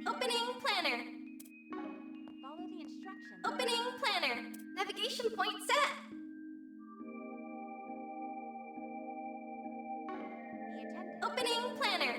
Opening planner. Follow the instructions. Opening planner. Navigation point set. The attendant. Opening planner.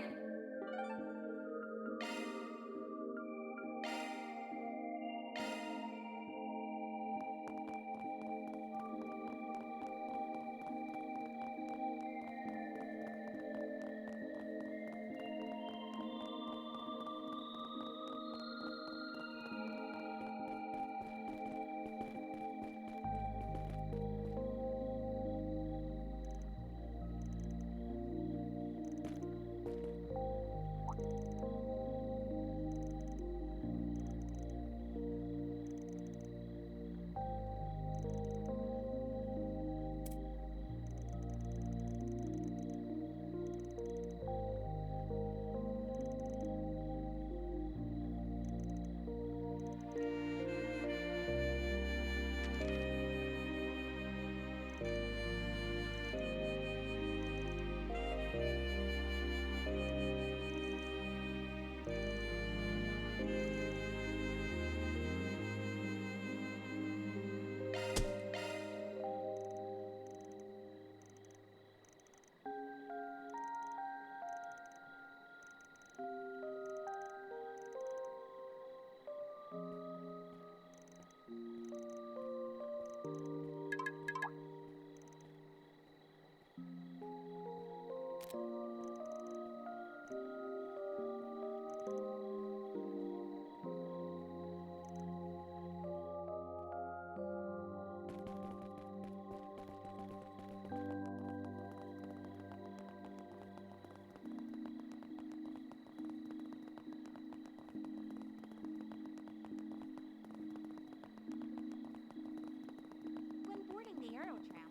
When boarding the aerotram,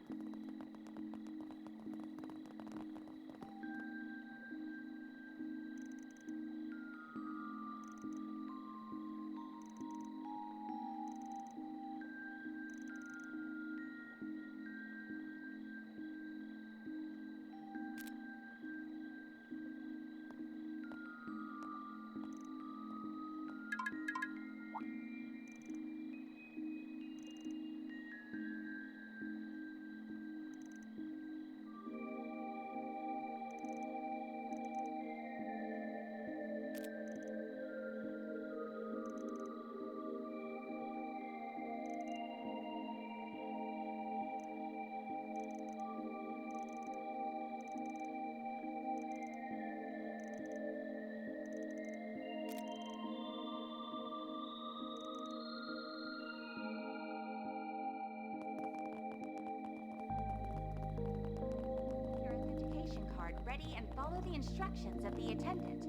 your authentication card ready and follow the instructions of the attendant.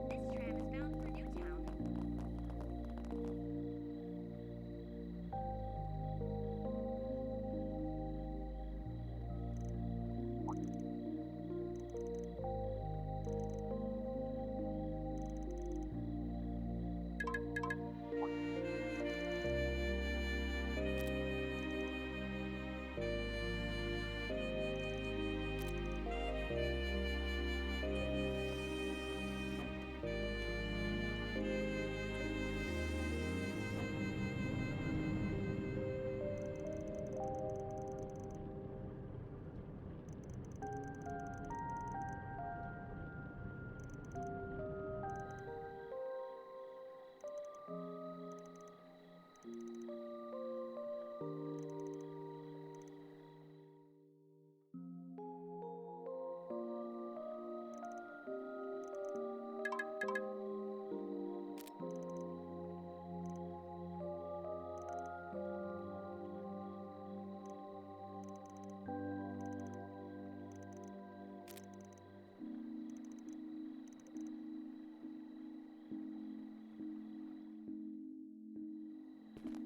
This tram is bound for Newtown.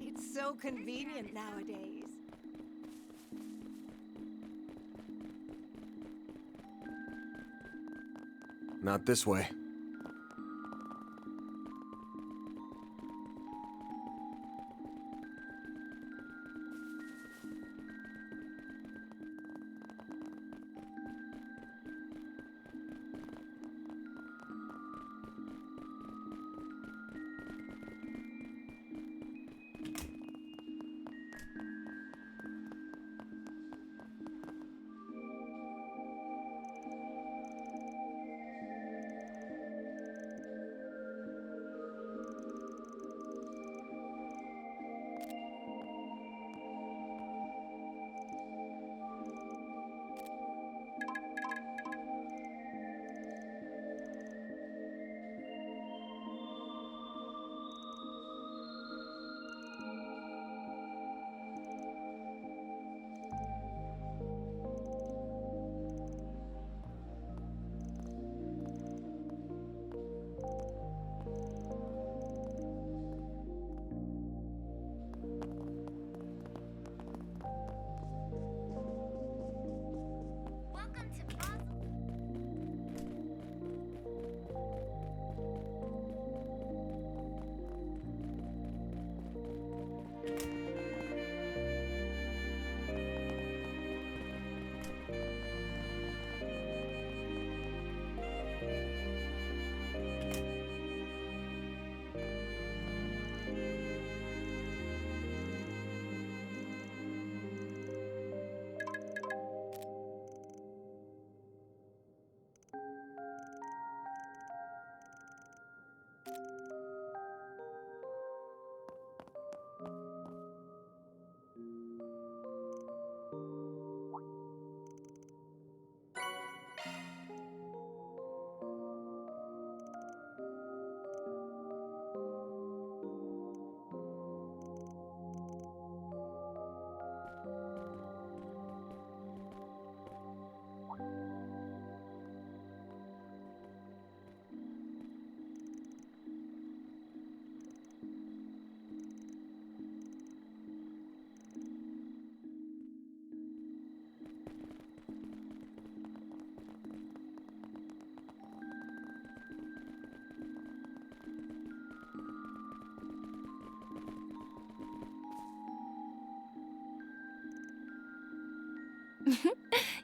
It's so convenient nowadays. Not this way.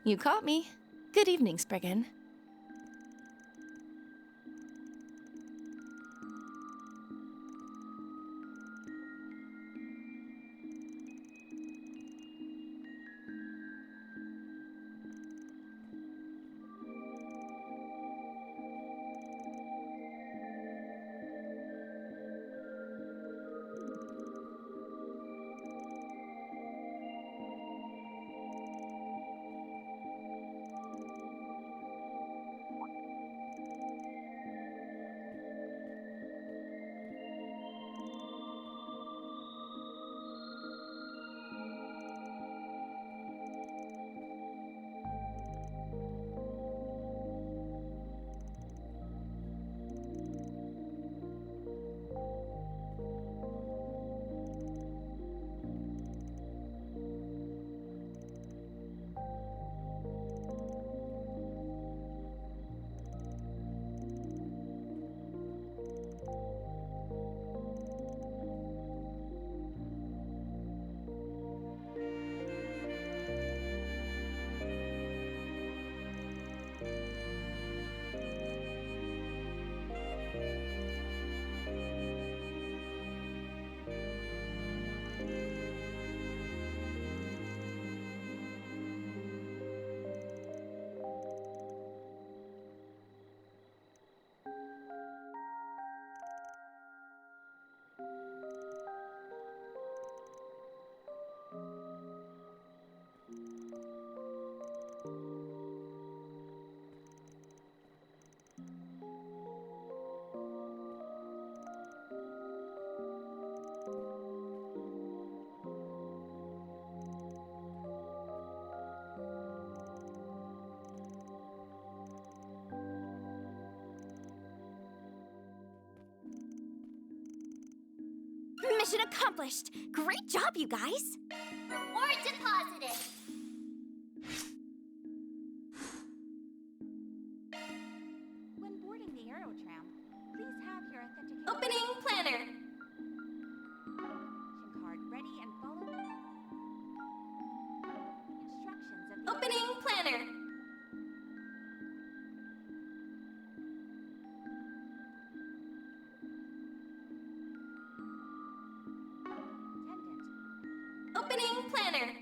You caught me. Good evening, Spriggan. Mission accomplished! Great job, you guys! Reward deposited. When boarding the Aerotram, please have your authentication Opening planner. card ready and follow instructions of the Opening planner. attendant. Opening planner.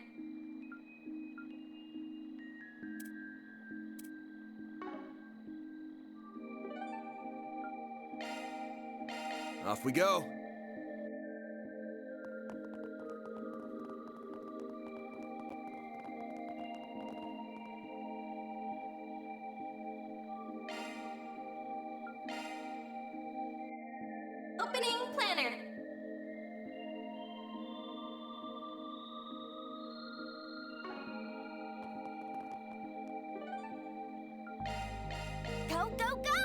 Off we go. Opening planner. Go, go, go!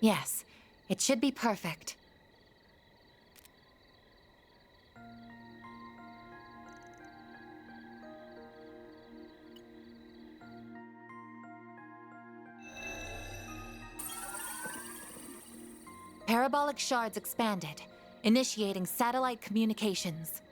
Yes, it should be perfect. Parabolic shards expanded, initiating satellite communications.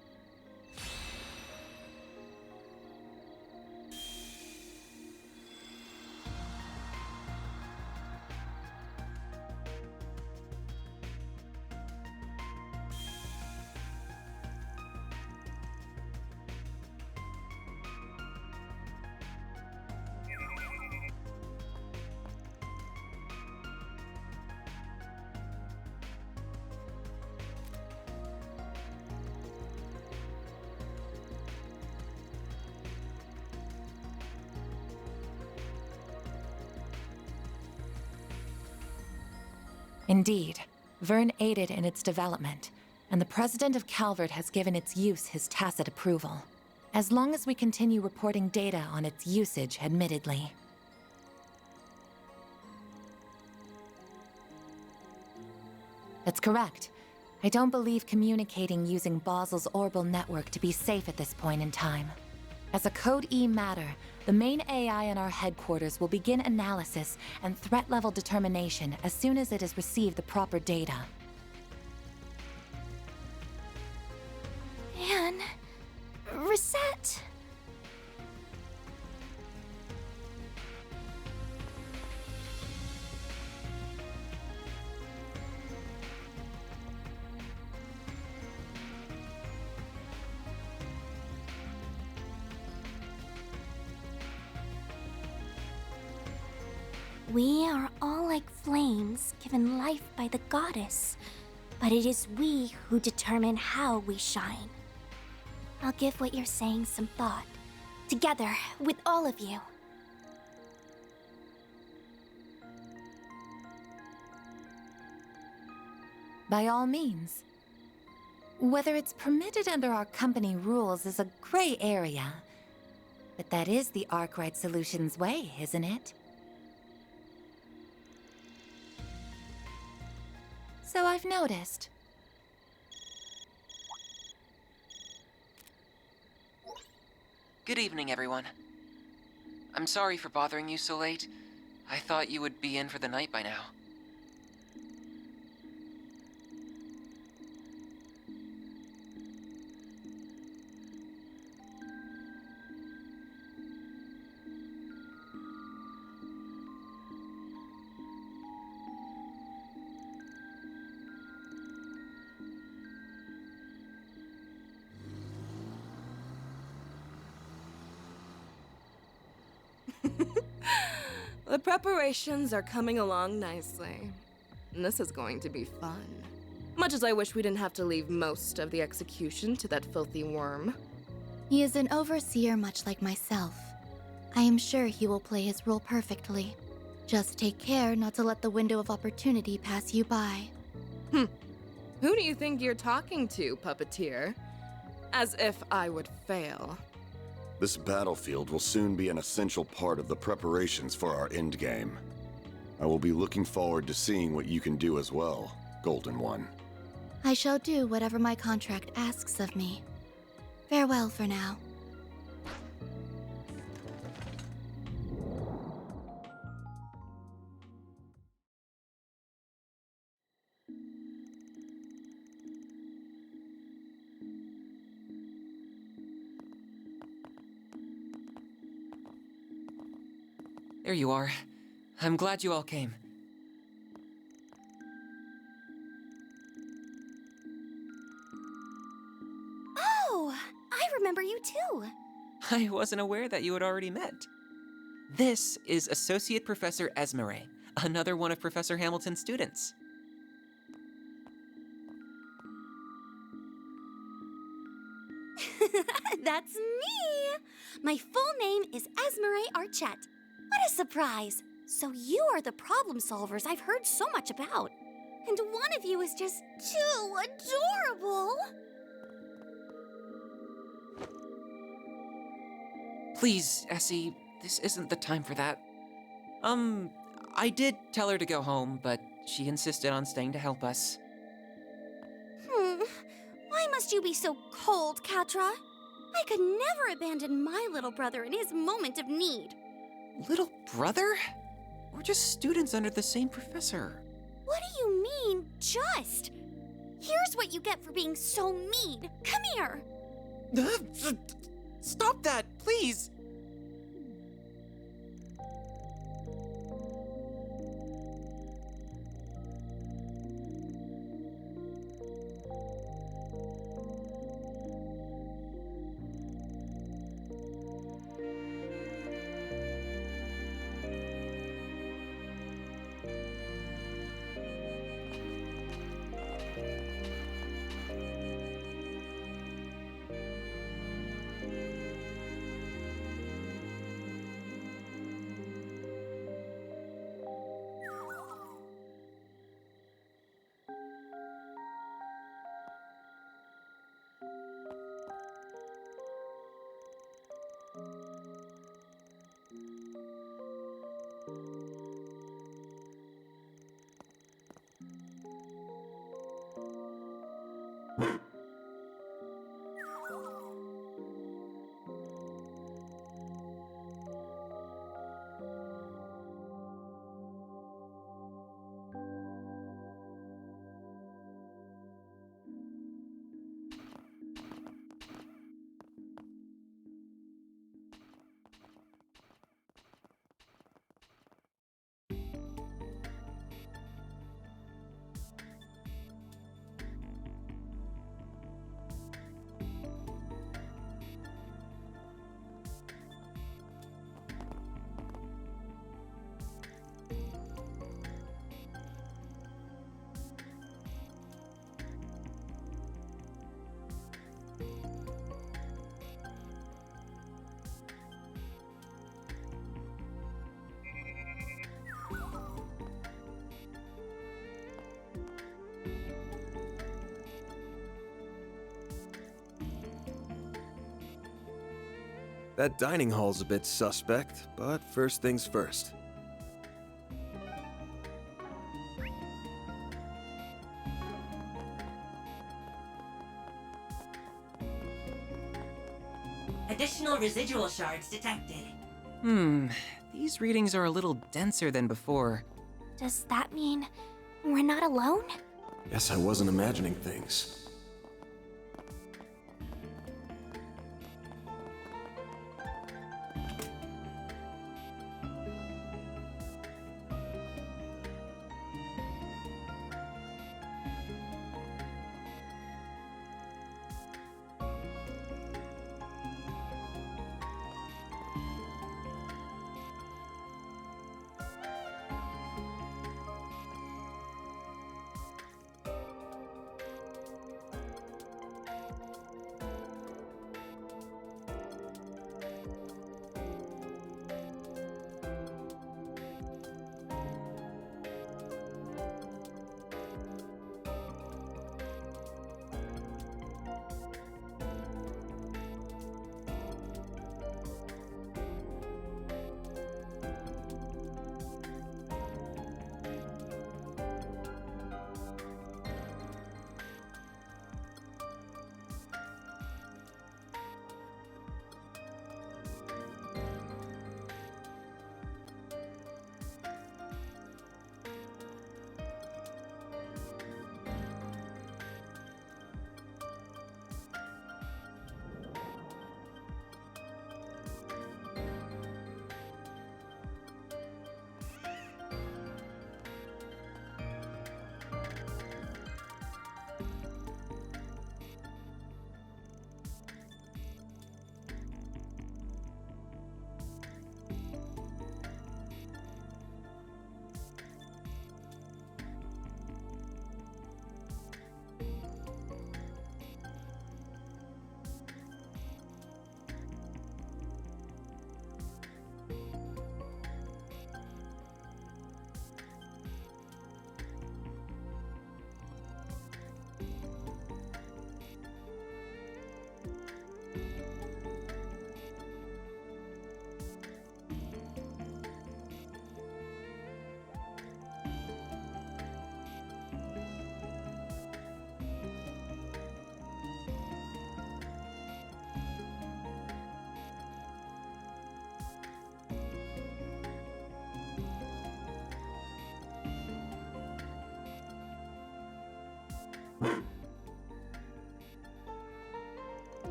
Indeed, Vern aided in its development, and the president of Calvert has given its use his tacit approval. As long as we continue reporting data on its usage, admittedly. That's correct. I don't believe communicating using Basel's orbital network to be safe at this point in time. As a Code E matter, the main AI in our headquarters will begin analysis and threat level determination as soon as it has received the proper data. Man, reset. We are all like flames given life by the goddess, but it is we who determine how we shine. I'll give what you're saying some thought, together with all of you. By all means. Whether it's permitted under our company rules is a gray area, but that is the Arkwright Solutions way, isn't it? So I've noticed. Good evening, everyone. I'm sorry for bothering you so late. I thought you would be in for the night by now. The preparations are coming along nicely. And this is going to be fun. Much as I wish we didn't have to leave most of the execution to that filthy worm. He is an overseer much like myself. I am sure he will play his role perfectly. Just take care not to let the window of opportunity pass you by. Who do you think you're talking to, puppeteer? As if I would fail. This battlefield will soon be an essential part of the preparations for our endgame. I will be looking forward to seeing what you can do as well, Golden One. I shall do whatever my contract asks of me. Farewell for now. There you are. I'm glad you all came. Oh, I remember you too. I wasn't aware that you had already met. This is Associate Professor Esmeralda, another one of Professor Hamilton's students. That's me! My full name is Esmeralda Archette. What a surprise! So you are the problem solvers I've heard so much about. And one of you is just too adorable! Please, Essie, this isn't the time for that. I did tell her to go home, but she insisted on staying to help us. Why must you be so cold, Katra? I could never abandon my little brother in his moment of need. Little brother? We're just students under the same professor. What do you mean, just? Here's what you get for being so mean. Come here. Stop that, please! That dining hall's a bit suspect, but first things first. Additional residual shards detected. These readings are a little denser than before. Does that mean we're not alone? Guess I wasn't imagining things.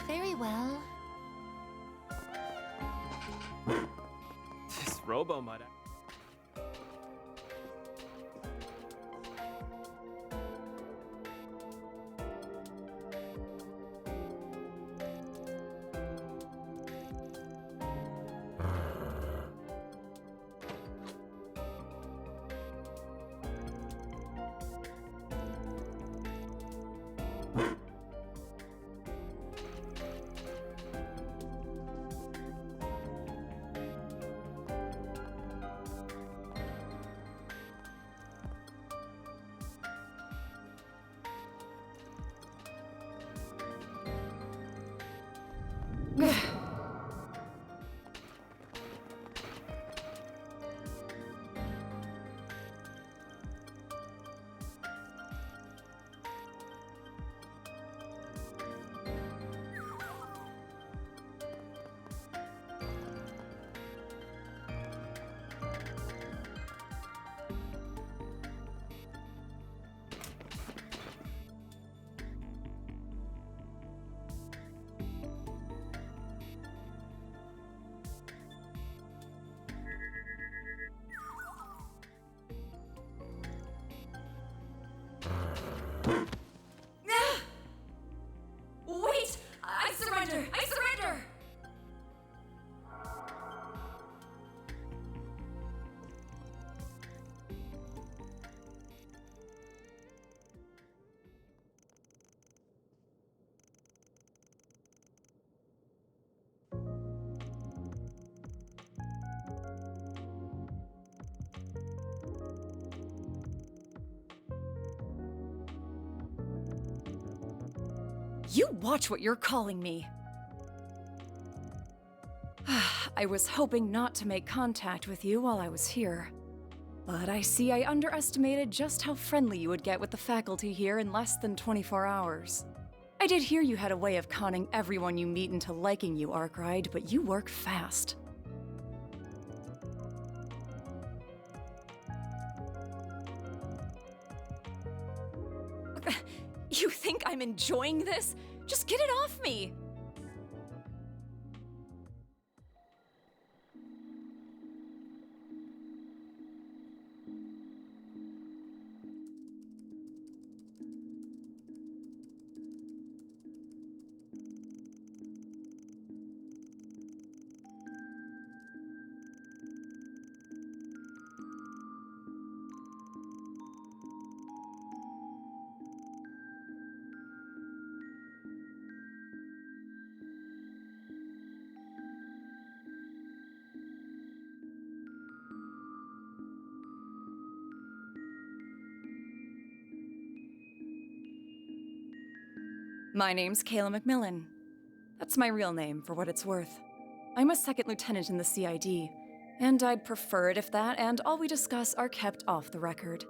Very well. This robo might. You watch what you're calling me. I was hoping not to make contact with you while I was here. But I see I underestimated just how friendly you would get with the faculty here in less than 24 hours. I did hear you had a way of conning everyone you meet into liking you, Arkwright, but you work fast. You think I'm enjoying this? Just get it off me! My name's Kayla McMillan. That's my real name, for what it's worth. I'm a second lieutenant in the CID, and I'd prefer it if that and all we discuss are kept off the record.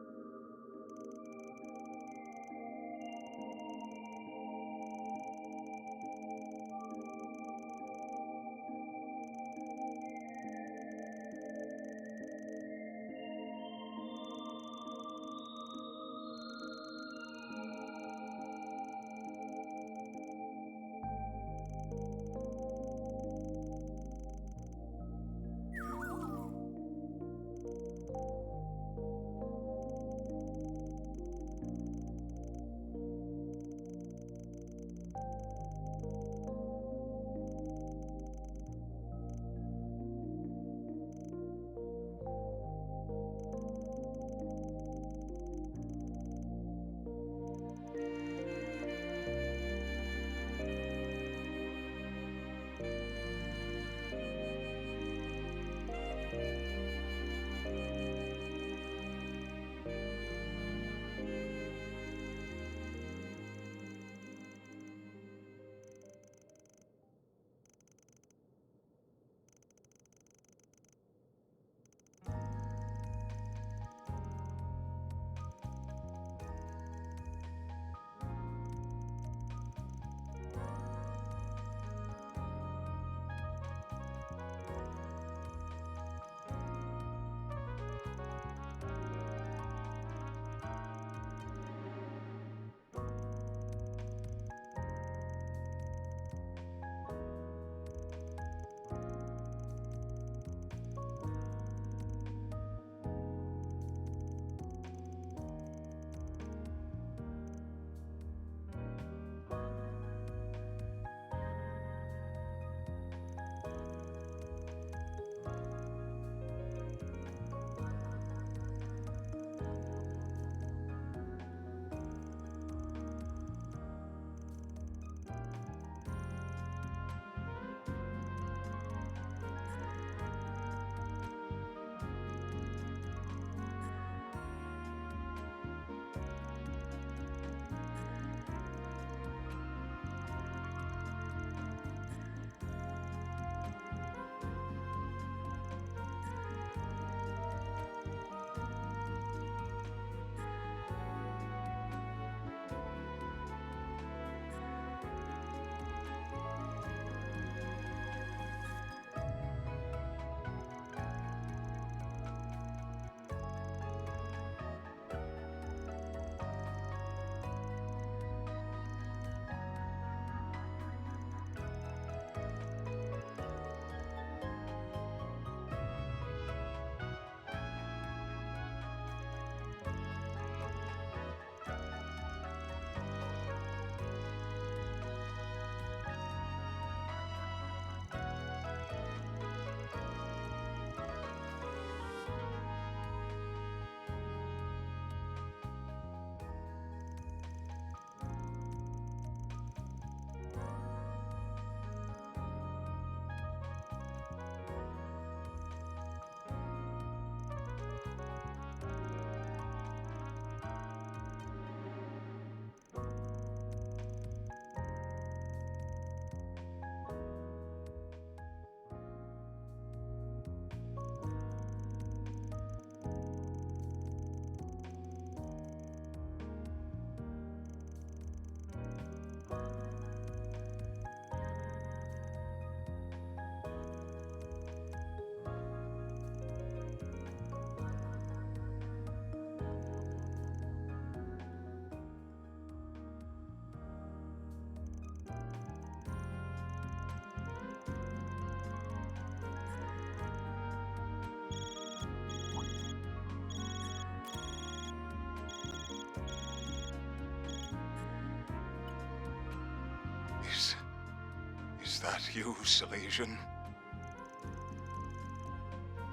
that you, Silesian?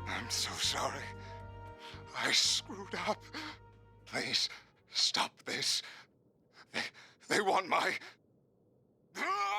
I'm so sorry. I screwed up. Please, stop this. They want my... Ah!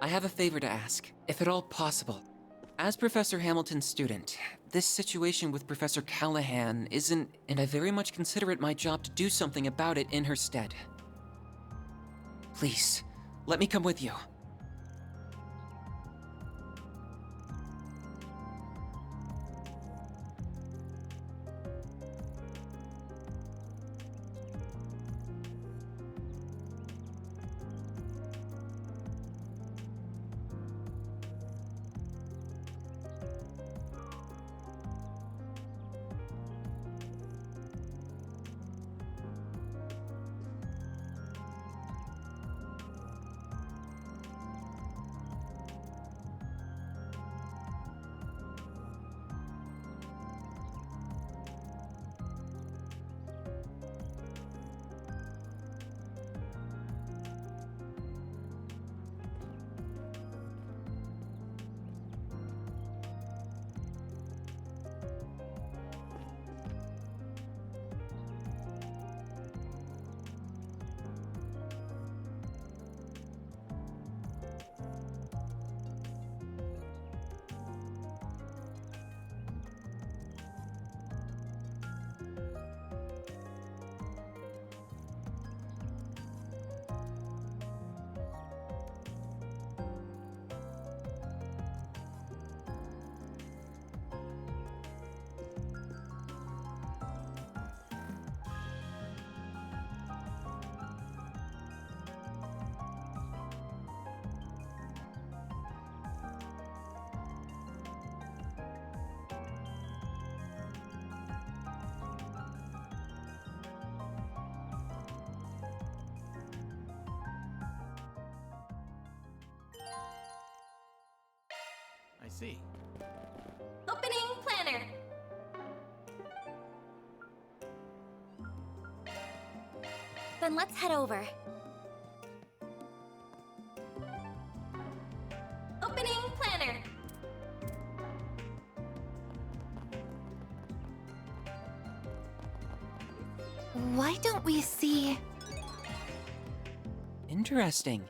I have a favor to ask, if at all possible. As Professor Hamilton's student, this situation with Professor Callahan isn't, and I very much consider it my job to do something about it in her stead. Please, let me come with you. I see. Opening planner. Then let's head over. Opening planner. Why don't we see... Interesting.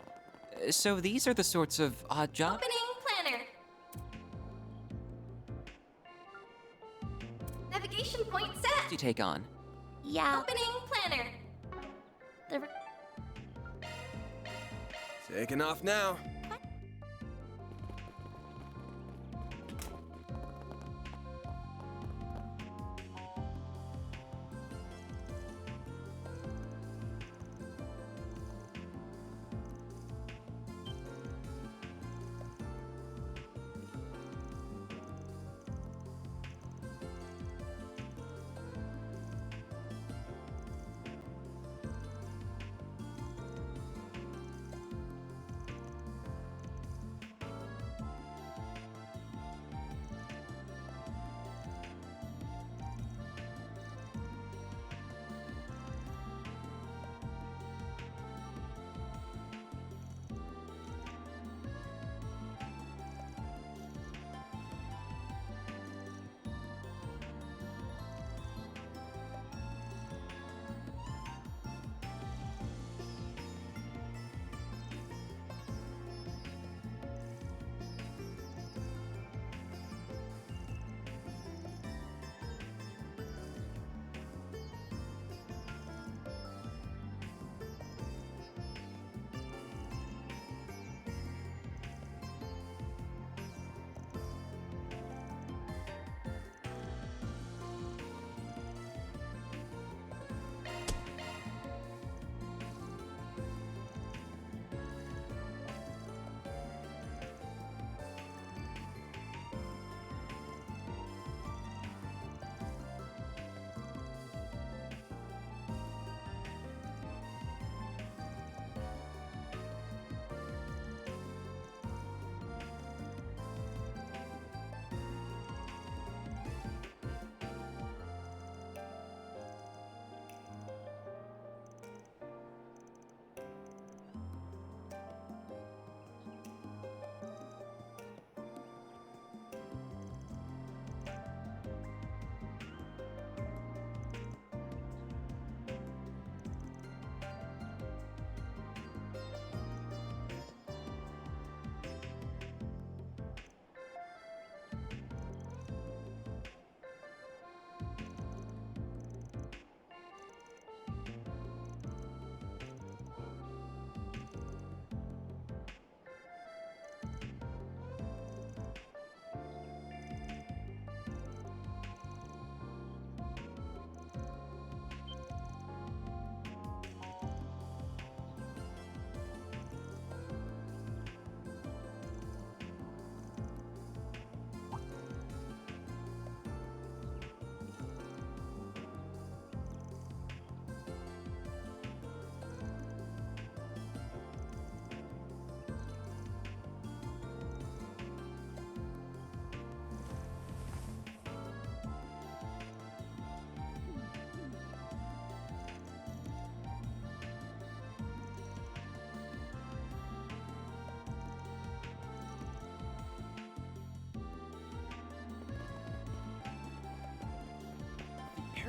So these are the sorts of odd jobs Opening planner. Navigation point set. you take on. Yeah. Opening planner. Taking off now.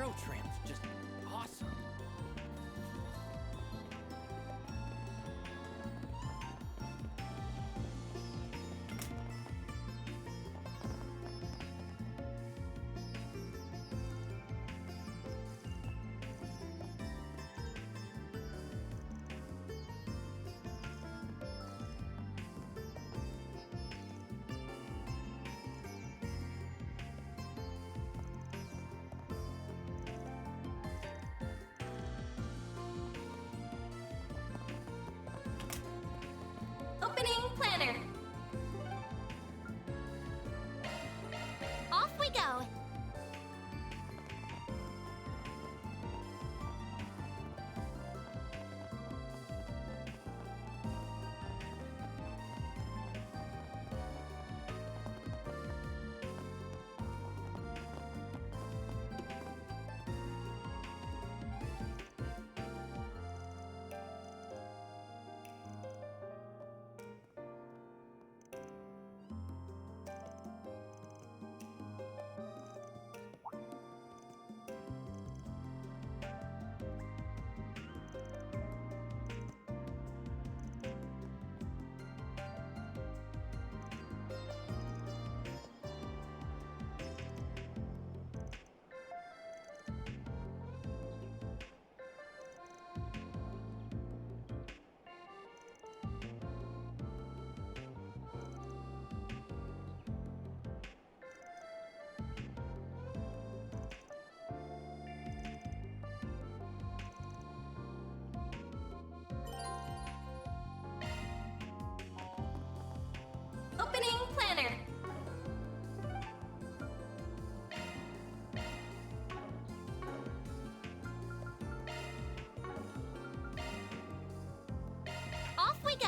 Aerotram's just awesome. Opening planner. Off we go. Opening planner. Off we go.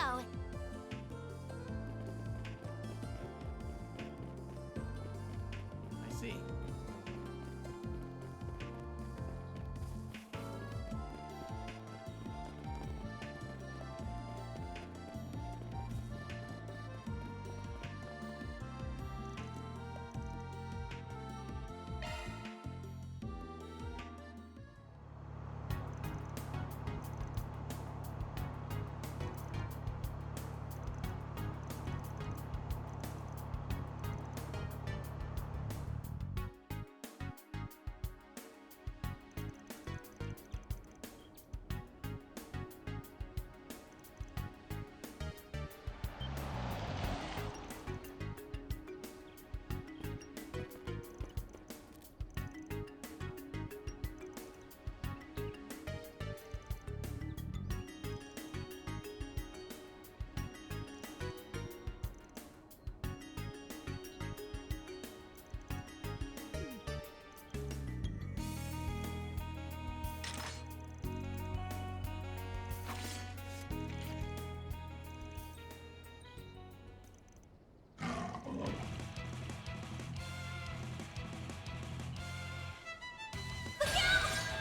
I see.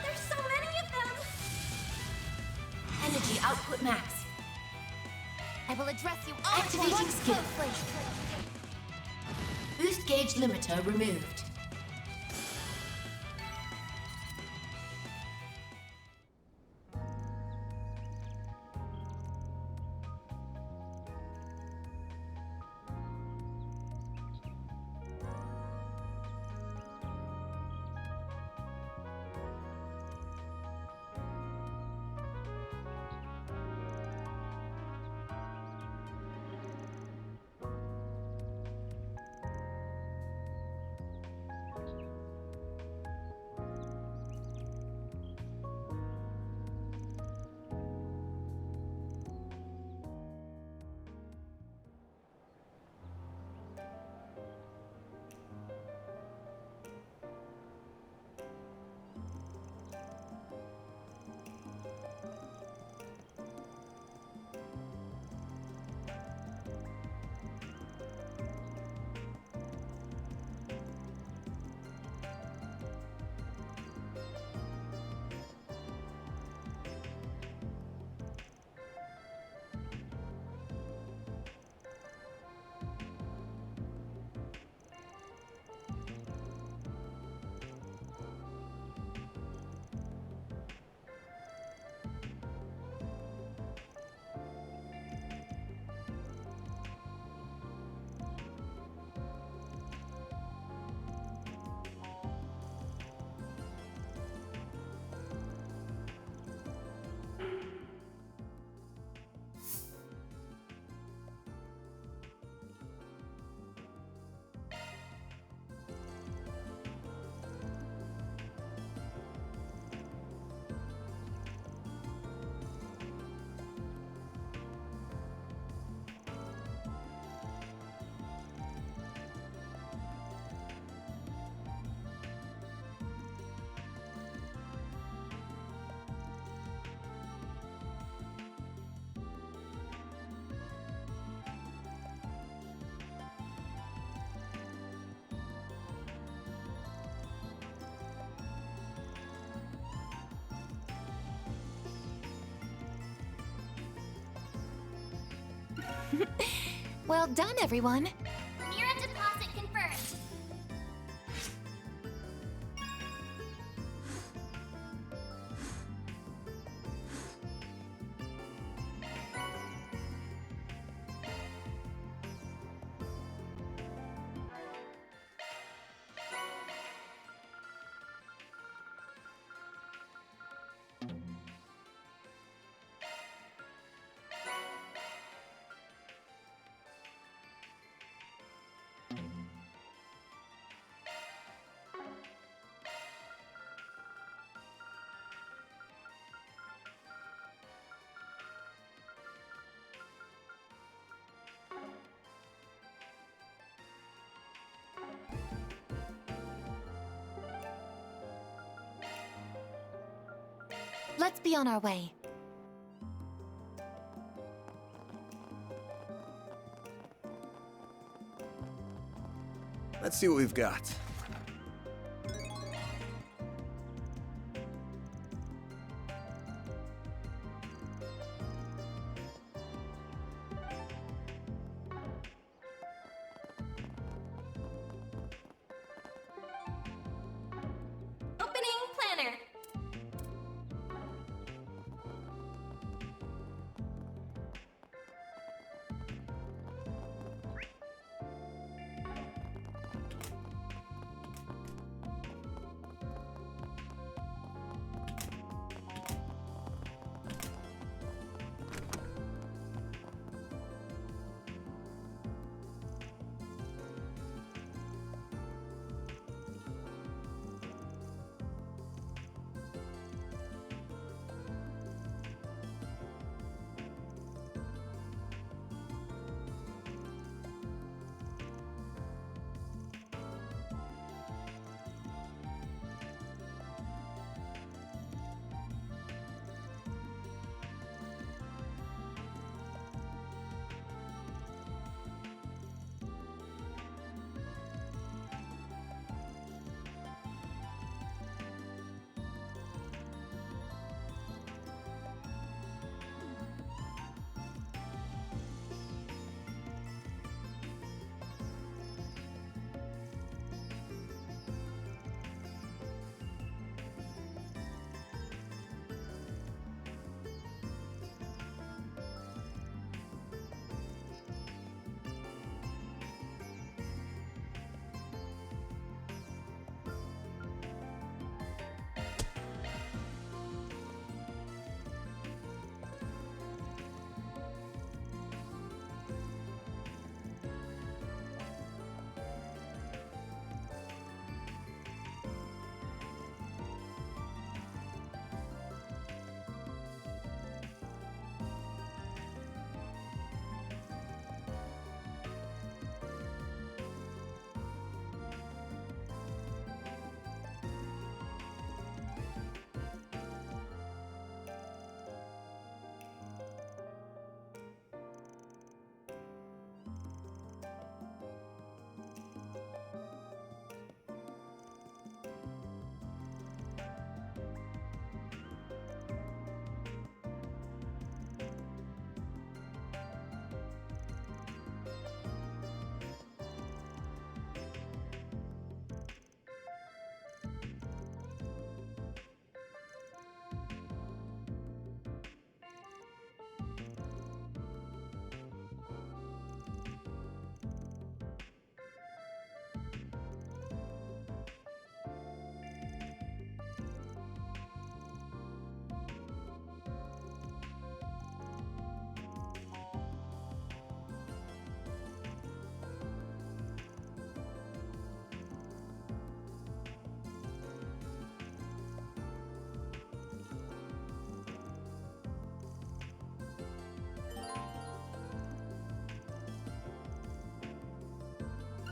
There's so many of them! Energy output max. I will address you all Activating skill. Boost gauge limiter removed. Well done, everyone. Mira deposit confirmed. Let's be on our way. Let's see what we've got. Opening planner.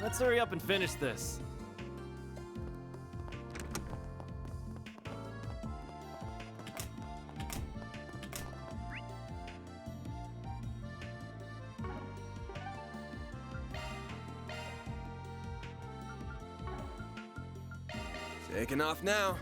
Let's hurry up and finish this. Taking off now.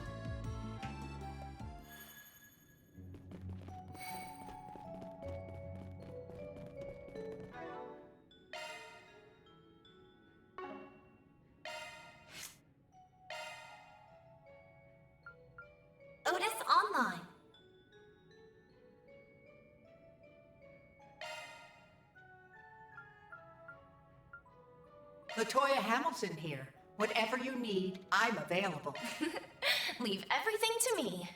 Latoya Hamilton here. Whatever you need, I'm available. Leave everything to me.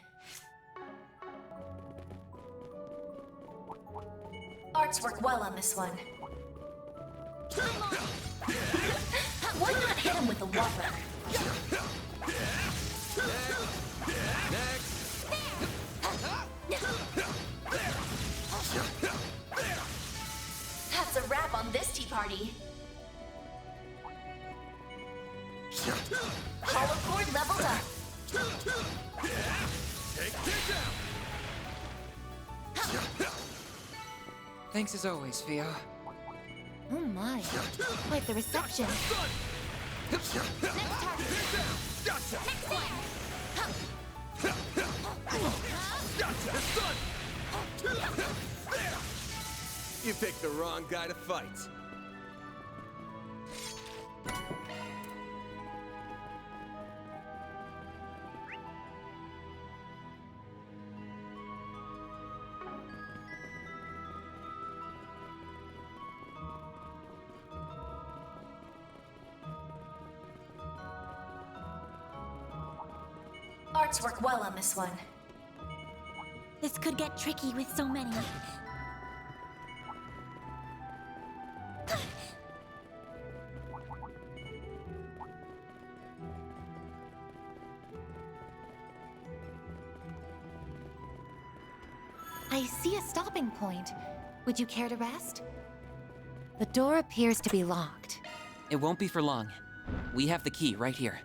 Arts work well on this one. Why not hit him with the water? That's a wrap on this tea party. Hollow cord leveled up. Thanks as always, Theo. Oh my. Quite the reception. Next target. Next You picked the wrong guy to fight. Arts work well on this one. This could get tricky with so many. I see a stopping point. Would you care to rest? The door appears to be locked. It won't be for long. We have the key right here.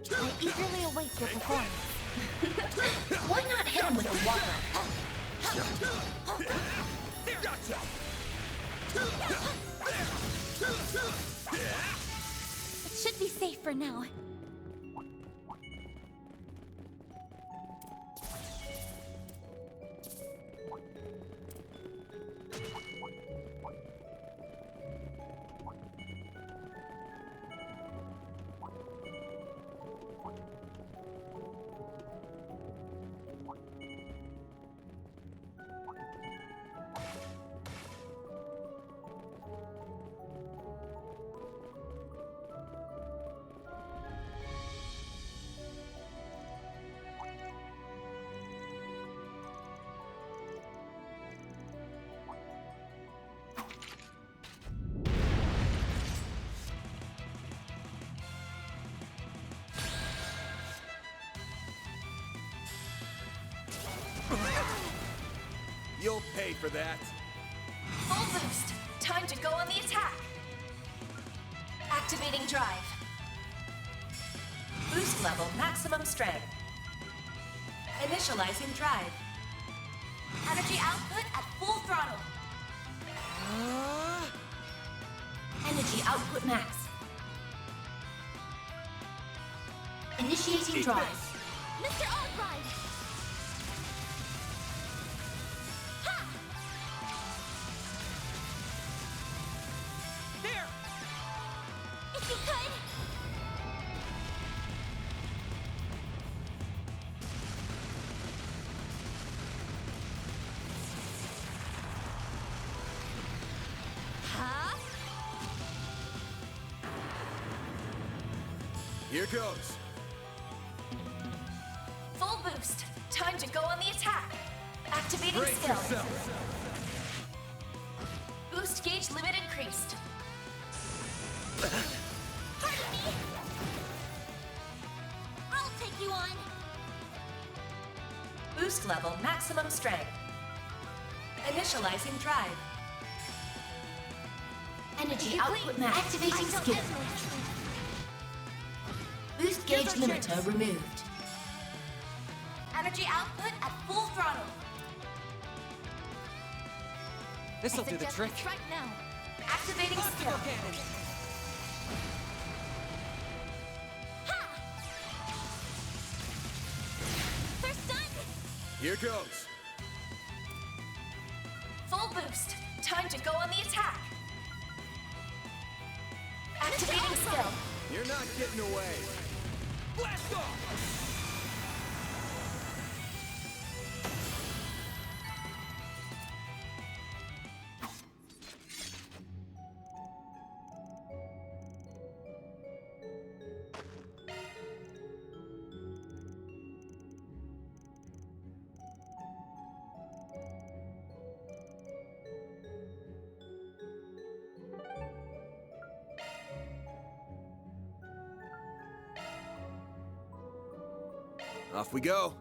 I eagerly await your performance. Why not hit him with the water? It should be safe for now. You'll pay for that. Full boost. Time to go on the attack. Activating drive. Boost level maximum strength. Initializing drive. Energy output at full throttle. Energy output max. Initiating drive. Mr. Arkwright! If you could! Huh? Here goes. Full boost. Time to go on the attack. Activating Brace skill. yourself. Boost gauge limit increased. Pardon me! I'll take you on! Boost level maximum strength. Initializing drive. Energy output max. Activating skill. Boost gauge limiter removed. Energy output at full throttle. This'll do the trick. Right now. Activating skill. First done! Here goes. Full boost. Time to go on the attack. Activating skill. You're not getting away. Blast off! Off we go.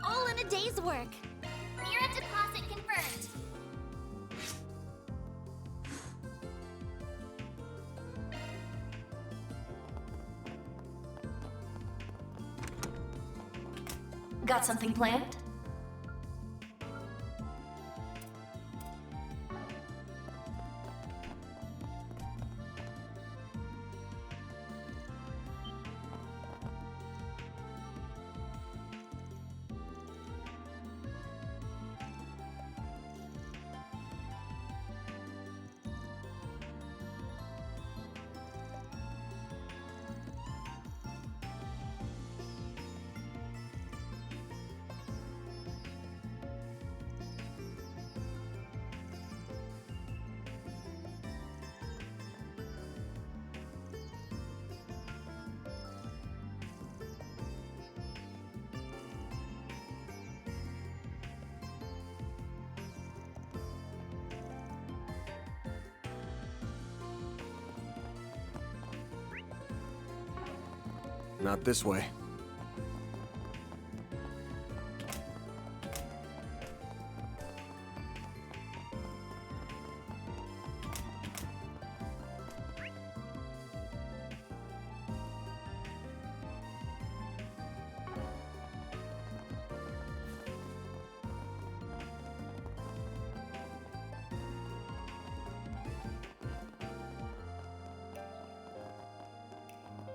All in a day's work. Mira deposit confirmed. Got something planned? Not this way.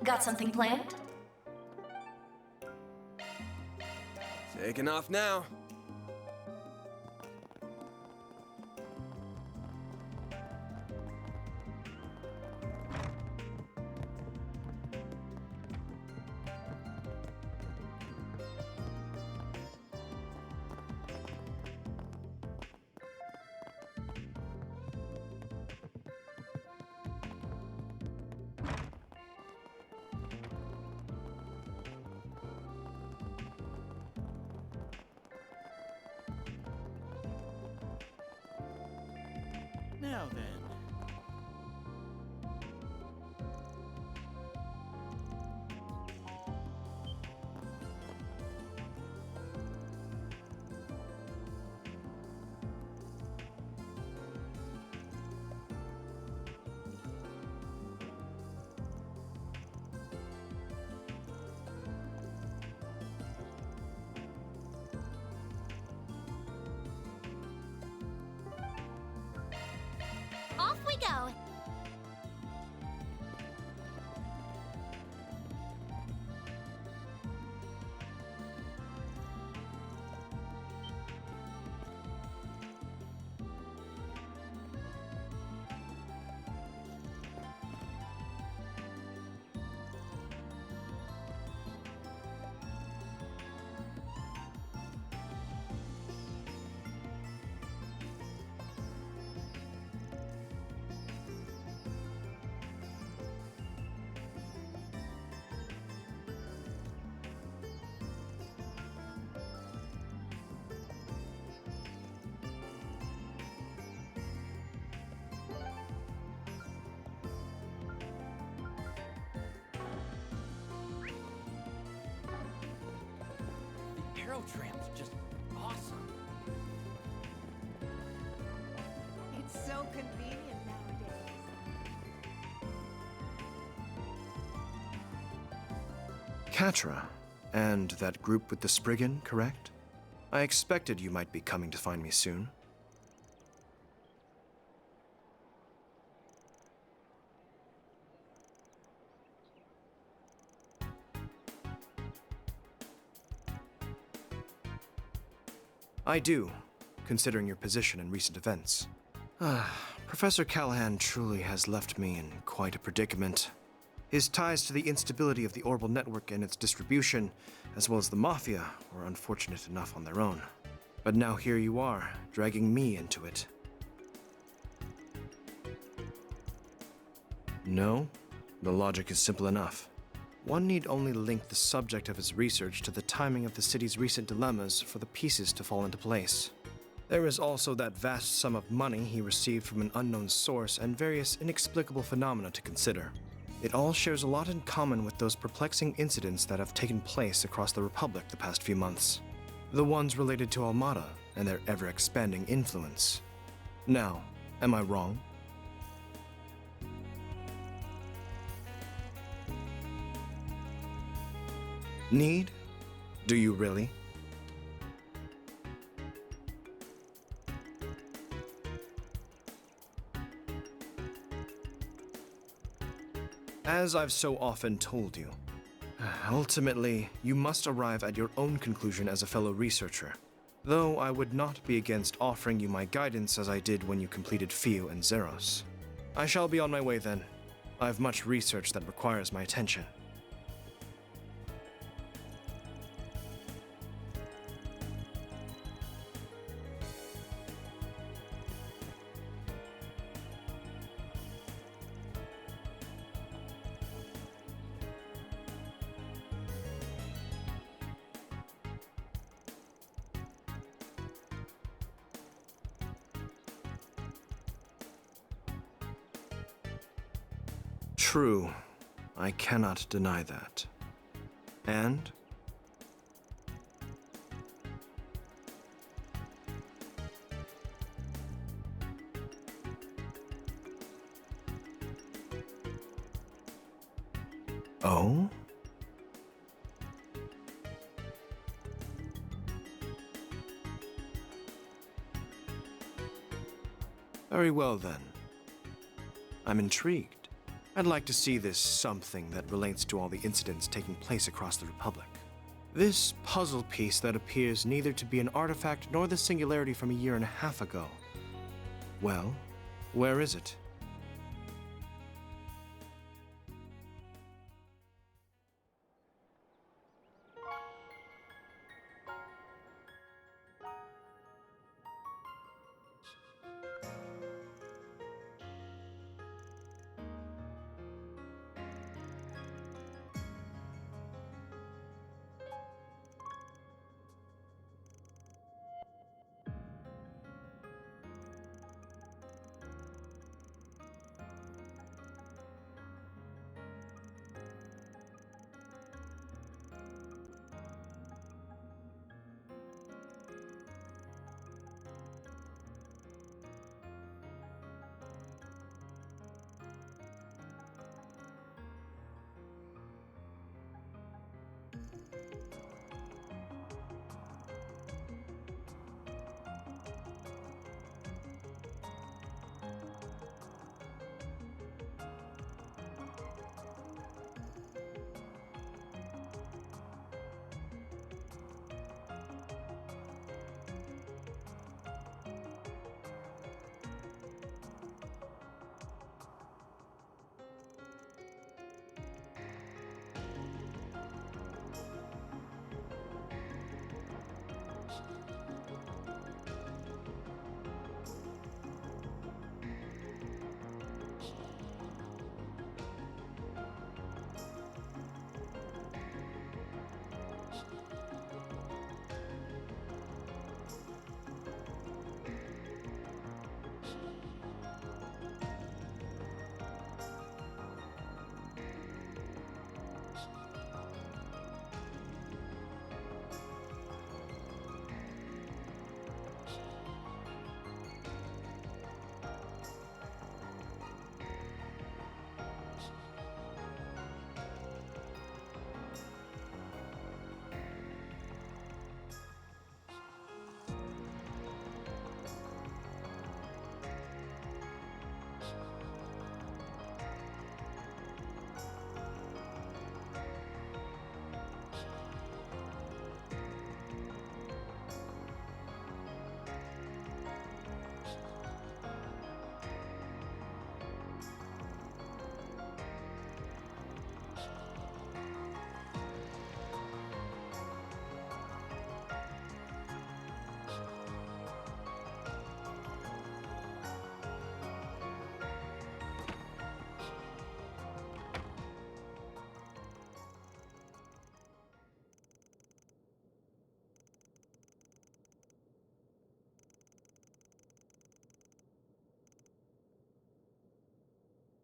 Got something planned? Taking off now. Now then. Off we go. The arrow tramp's just awesome. It's so convenient nowadays. Catra, and that group with the Spriggan, correct? I expected you might be coming to find me soon. I do, considering your position in recent events. Professor Callahan truly has left me in quite a predicament. His ties to the instability of the Orbital Network and its distribution, as well as the Mafia, were unfortunate enough on their own. But now here you are, dragging me into it. No, the logic is simple enough. One need only link the subject of his research to the timing of the city's recent dilemmas for the pieces to fall into place. There is also that vast sum of money he received from an unknown source and various inexplicable phenomena to consider. It all shares a lot in common with those perplexing incidents that have taken place across the Republic the past few months. The ones related to Almada and their ever-expanding influence. Now, am I wrong? Need? Do you really? As I've so often told you, ultimately, you must arrive at your own conclusion as a fellow researcher. Though I would not be against offering you my guidance as I did when you completed Fio and Zeros. I shall be on my way then. I have much research that requires my attention. True. I cannot deny that. And? Oh? Very well then. I'm intrigued. I'd like to see this something that relates to all the incidents taking place across the Republic. This puzzle piece that appears neither to be an artifact nor the singularity from a year and a half ago. Well, where is it?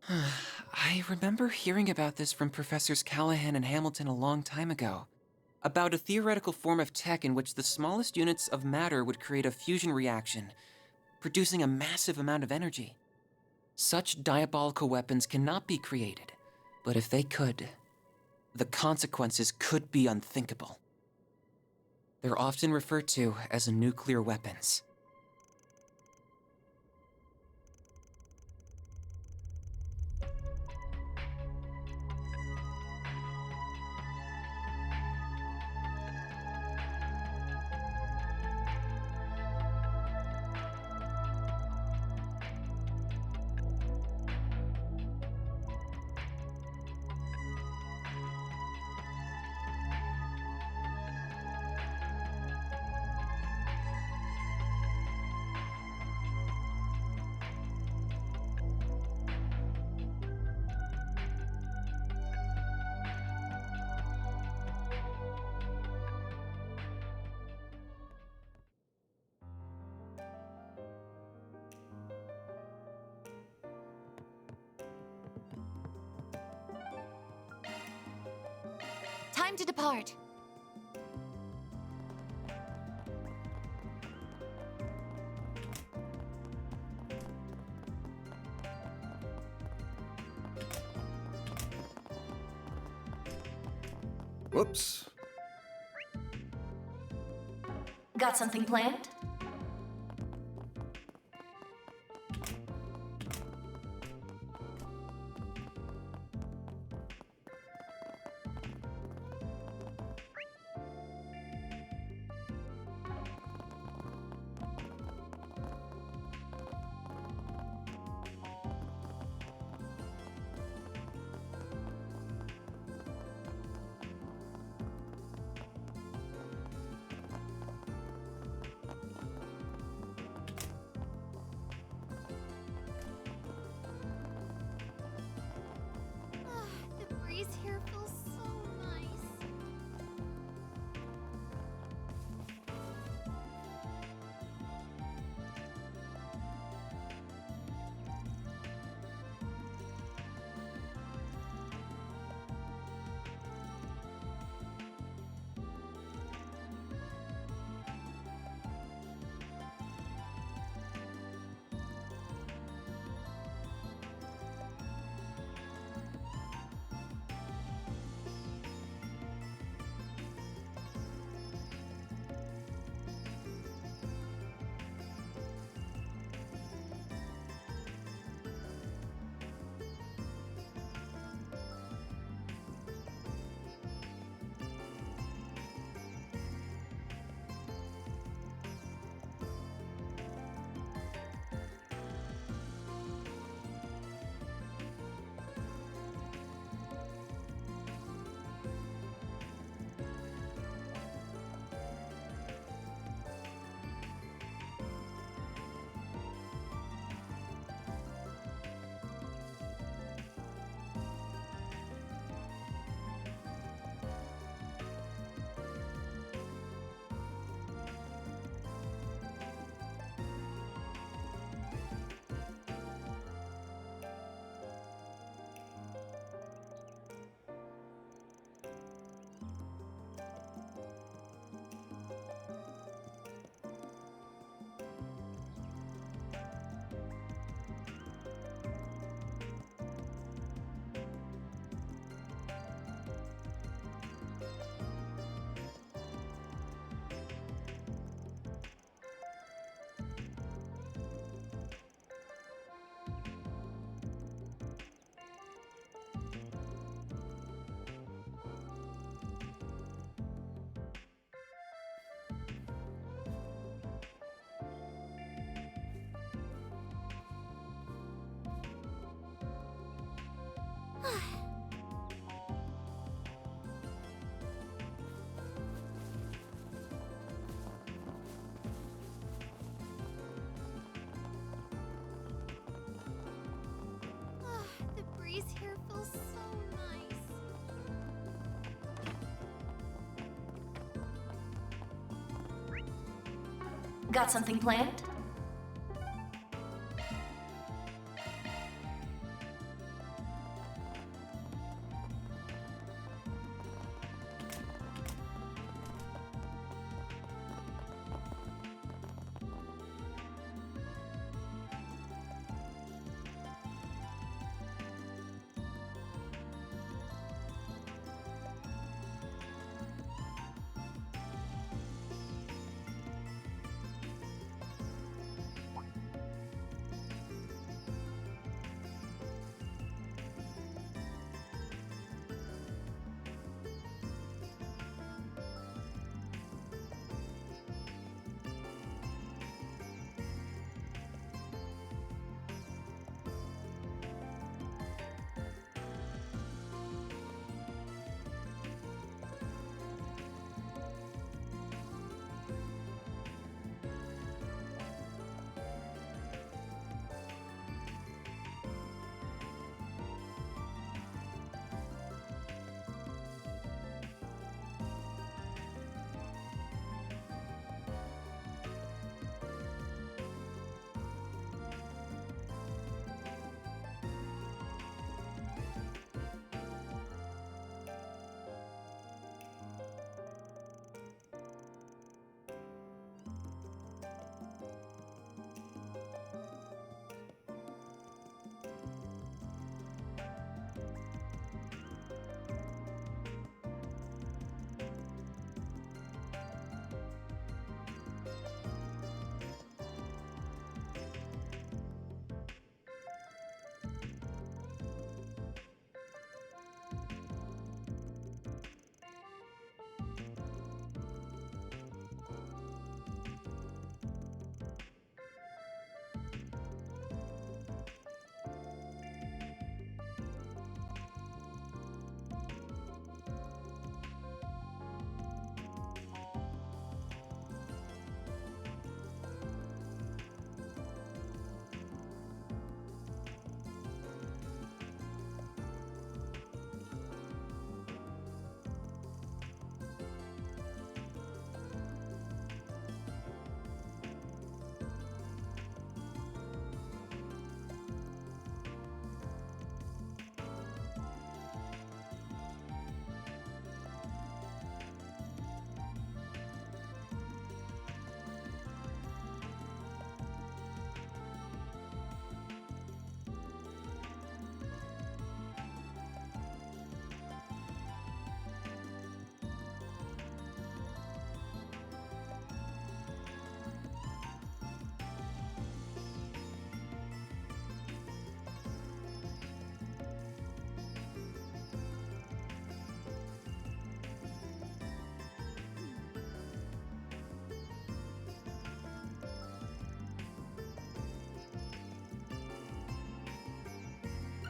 I remember hearing about this from Professors Callahan and Hamilton a long time ago. About a theoretical form of tech in which the smallest units of matter would create a fusion reaction, producing a massive amount of energy. Such diabolical weapons cannot be created, but if they could, the consequences could be unthinkable. They're often referred to as nuclear weapons. Time to depart. Whoops. Got something planned? The breeze here feels so nice. The breeze here feels so nice. Got something planned?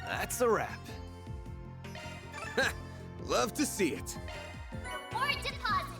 That's a wrap. Love to see it. Reward deposited.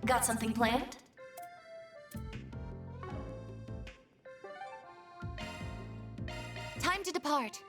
Got something planned? Time to depart.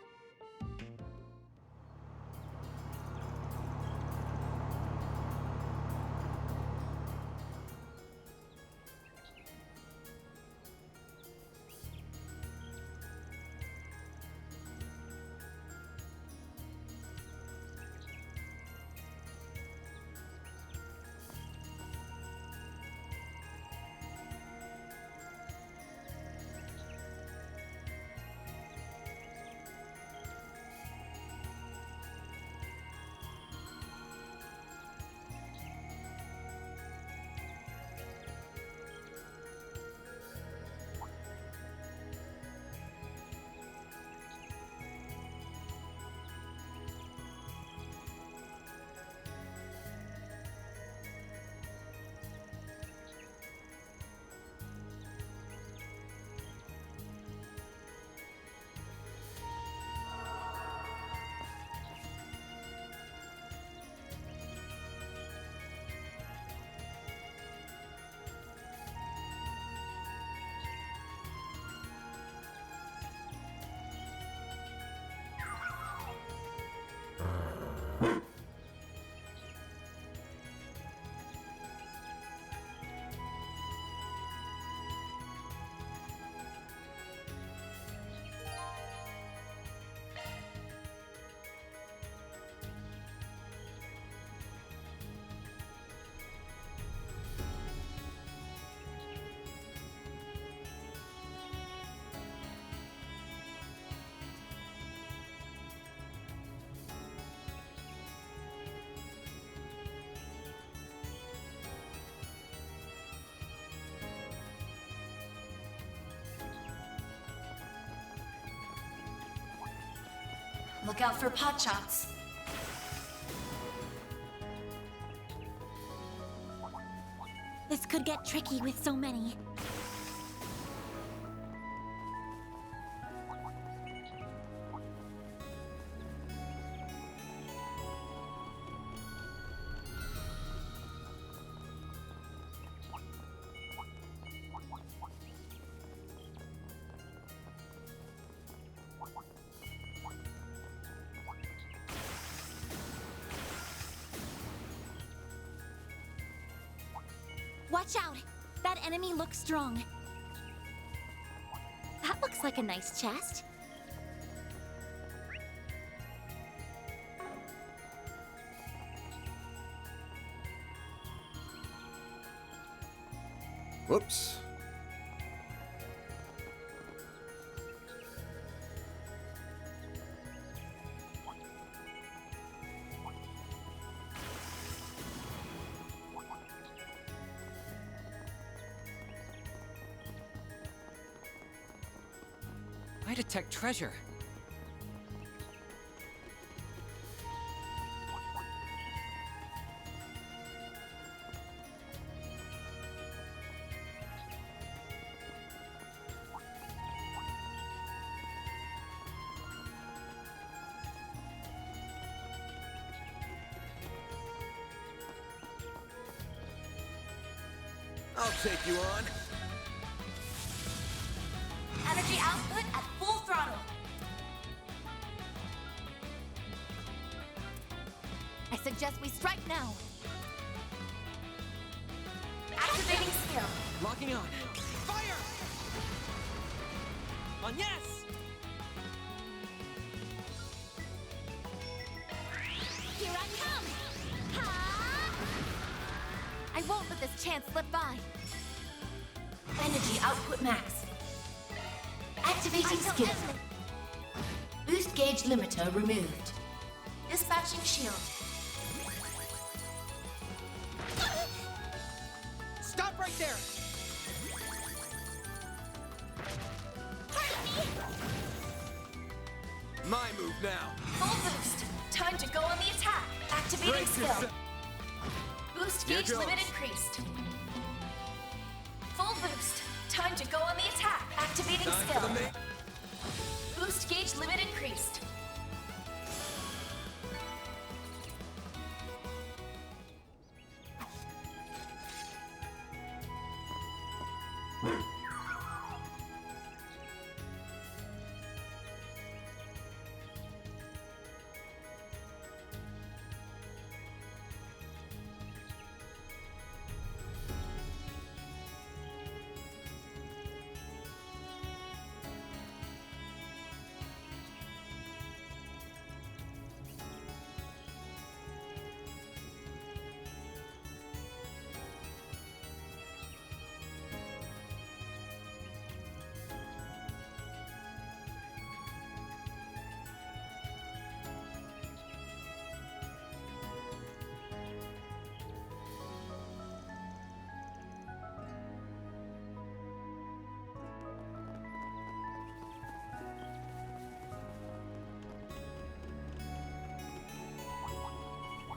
Look out for pot shots. This could get tricky with so many. Watch out! That enemy looks strong. That looks like a nice chest. Whoops. I detect treasure. I'll take you on. Energy output at full throttle. I suggest we strike now. Locking on. Fire! On yes! Here I come! Ha! I won't let this chance slip by. Energy output max. Activating skill. Boost gauge limiter removed. Dispatching shield. Stop right there! My move now. Full boost. Time to go on the attack. Activating Brace skill. yourself. Boost Here gauge goes. limit increased. Full boost. Time to go on the attack. Activating Time skill. for the main. Boost gauge limit increased.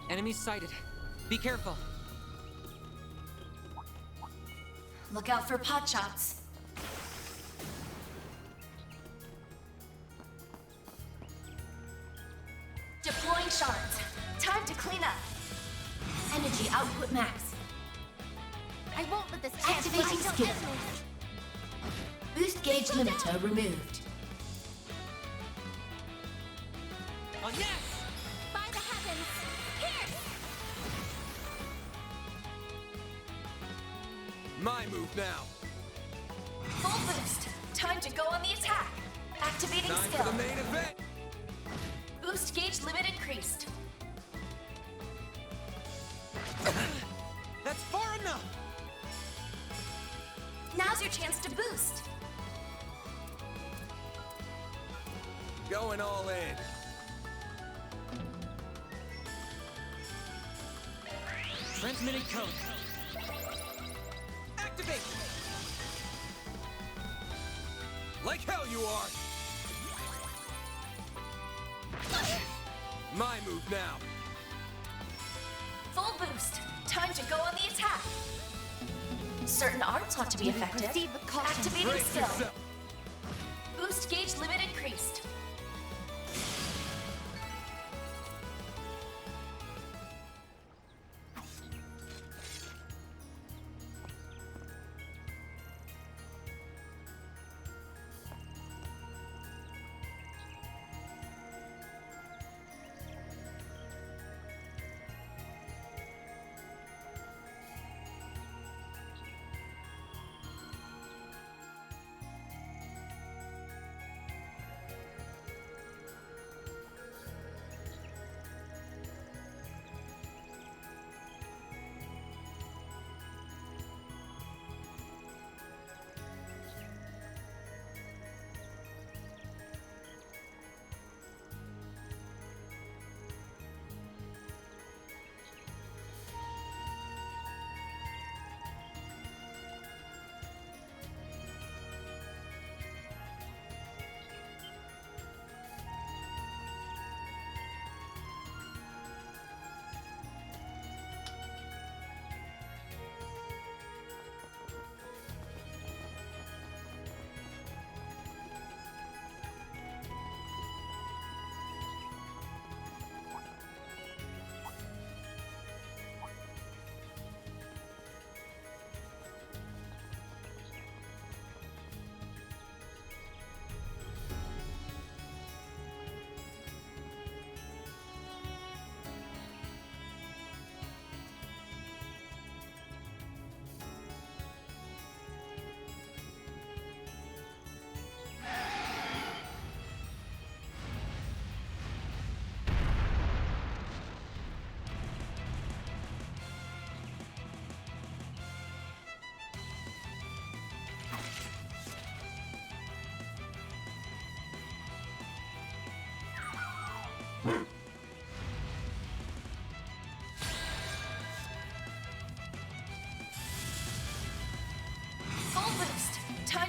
Enemies sighted. Be careful. Look out for pot shots. Deploying shards. Time to clean up. Energy output max. I won't let this chance Activating slip skill. by. Boost gauge limiter removed. On yes! By the heavens! Here! My move now. Full boost. Time to go on the attack. Activating Time skill. for the main event. Boost gauge limit increased. That's far enough. Now's your chance to boost. Going all in. Transmitting code. Activate. Like hell you are. My move now. Full boost. Time to go on the attack. Certain arts ought to be effective. Proceed with caution. Activating Brace skill. yourself. Boost gauge limit increased.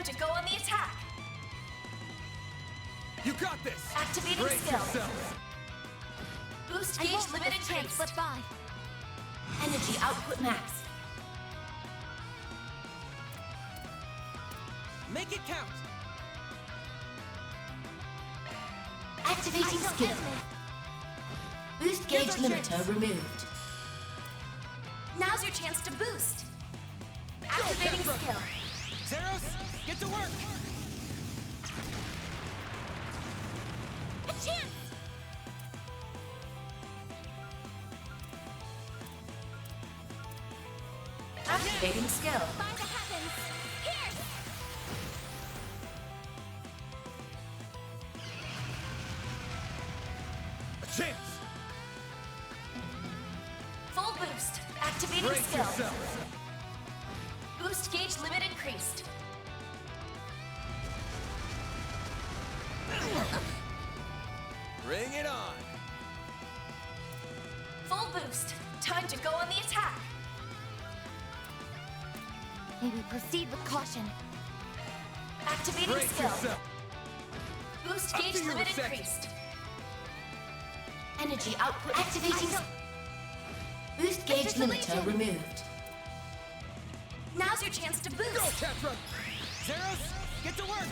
to go on the attack. You got this! Activating Brace skill. yourself. Boost I gauge won't let limit this chance increased. slip by. Energy output max. Make it count! Activating skill. Boost gauge limiter removed. Now's your chance to boost. Activating skill. Zeros, get to work! A chance! Activating skill. By the heavens! Here! A chance! Full boost. Activating Brace skill. yourself! Boost gauge limit increased. Bring it on! Full boost. Time to go on the attack. May we proceed with caution. Activating Brace skill. yourself! Boost Up gauge to your limit reception. increased. Energy output activating. Boost gauge limiter removed. Now's your chance to boost. Go, Capra! Zeros, get to work!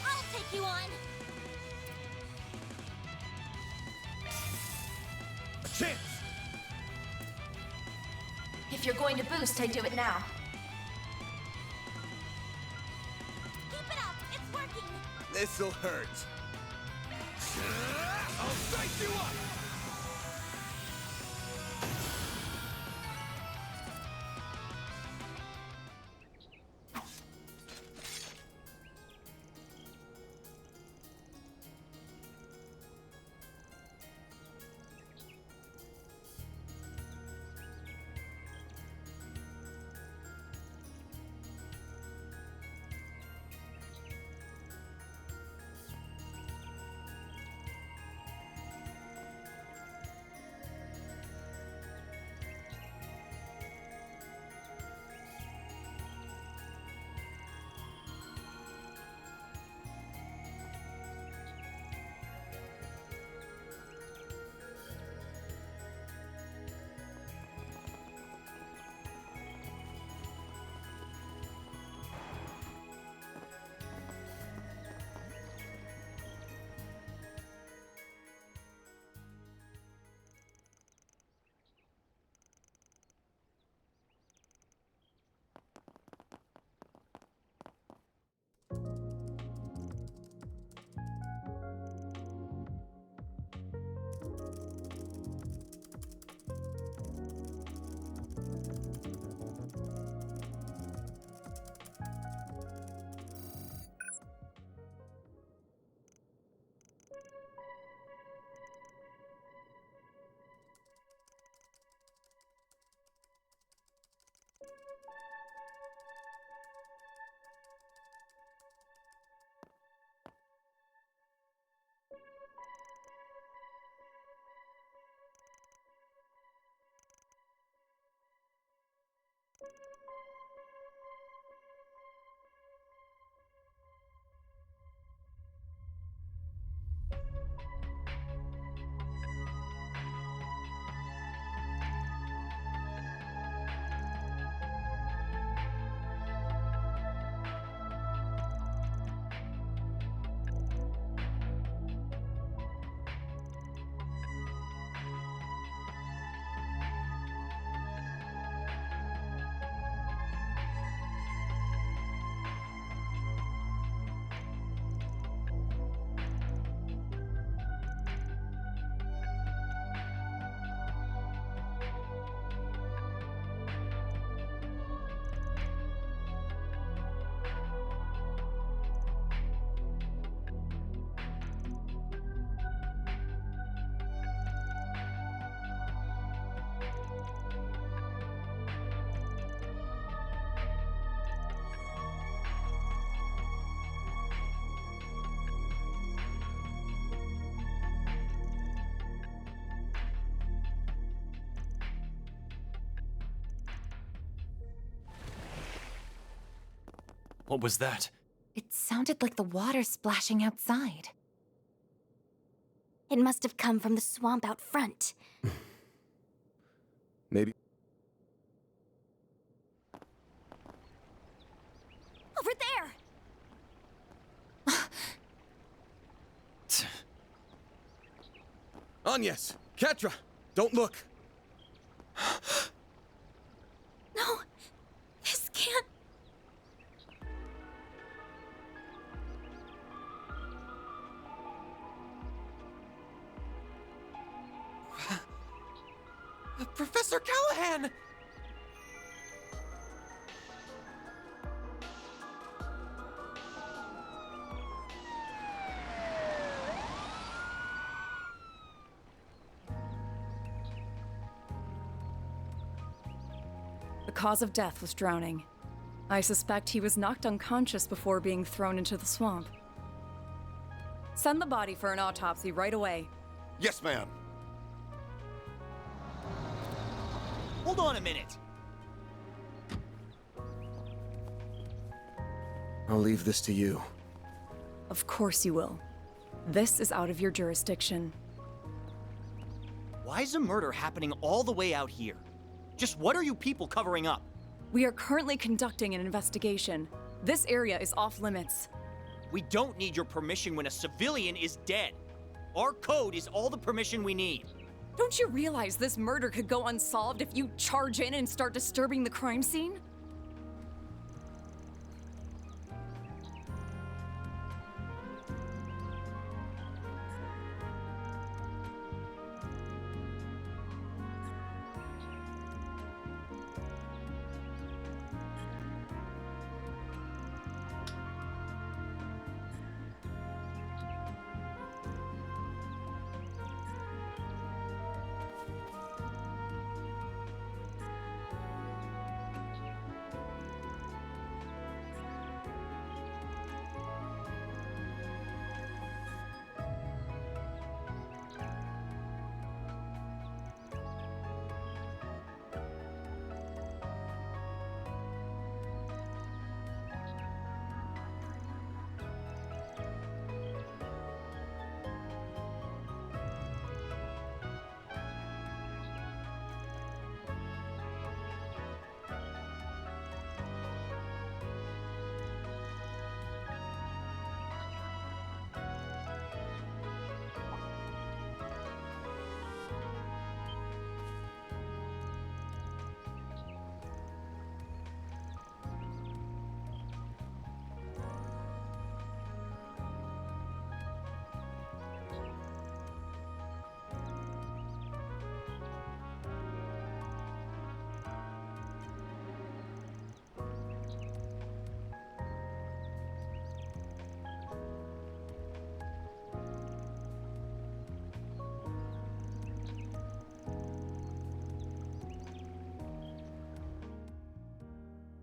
I'll take you on! A chance! If you're going to boost, I do it now. Keep it up! It's working! This'll hurt. I'll spice you up! What was that? It sounded like the water splashing outside. It must have come from the swamp out front. Maybe. Over there! Agnes! Catra! Don't look! No! This can't... Professor Callahan! The cause of death was drowning. I suspect he was knocked unconscious before being thrown into the swamp. Send the body for an autopsy right away. Yes, ma'am. Hold on a minute. I'll leave this to you. Of course you will. This is out of your jurisdiction. Why is a murder happening all the way out here? Just what are you people covering up? We are currently conducting an investigation. This area is off limits. We don't need your permission when a civilian is dead. Our code is all the permission we need. Don't you realize this murder could go unsolved if you charge in and start disturbing the crime scene?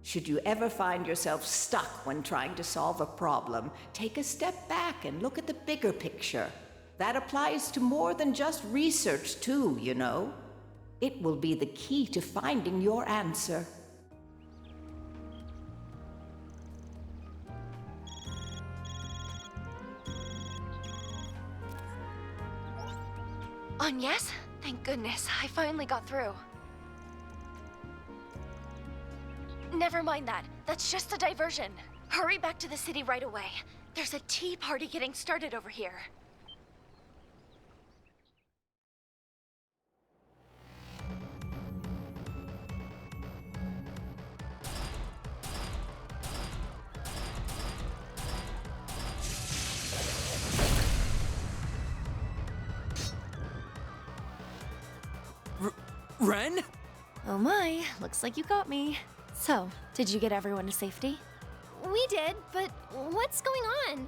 Should you ever find yourself stuck when trying to solve a problem, take a step back and look at the bigger picture. That applies to more than just research, too, you know. It will be the key to finding your answer. Agnes? Thank goodness, I finally got through. Never mind that. That's just a diversion. Hurry back to the city right away. There's a tea party getting started over here. Ren? Oh my, looks like you got me. So, did you get everyone to safety? We did, but what's going on?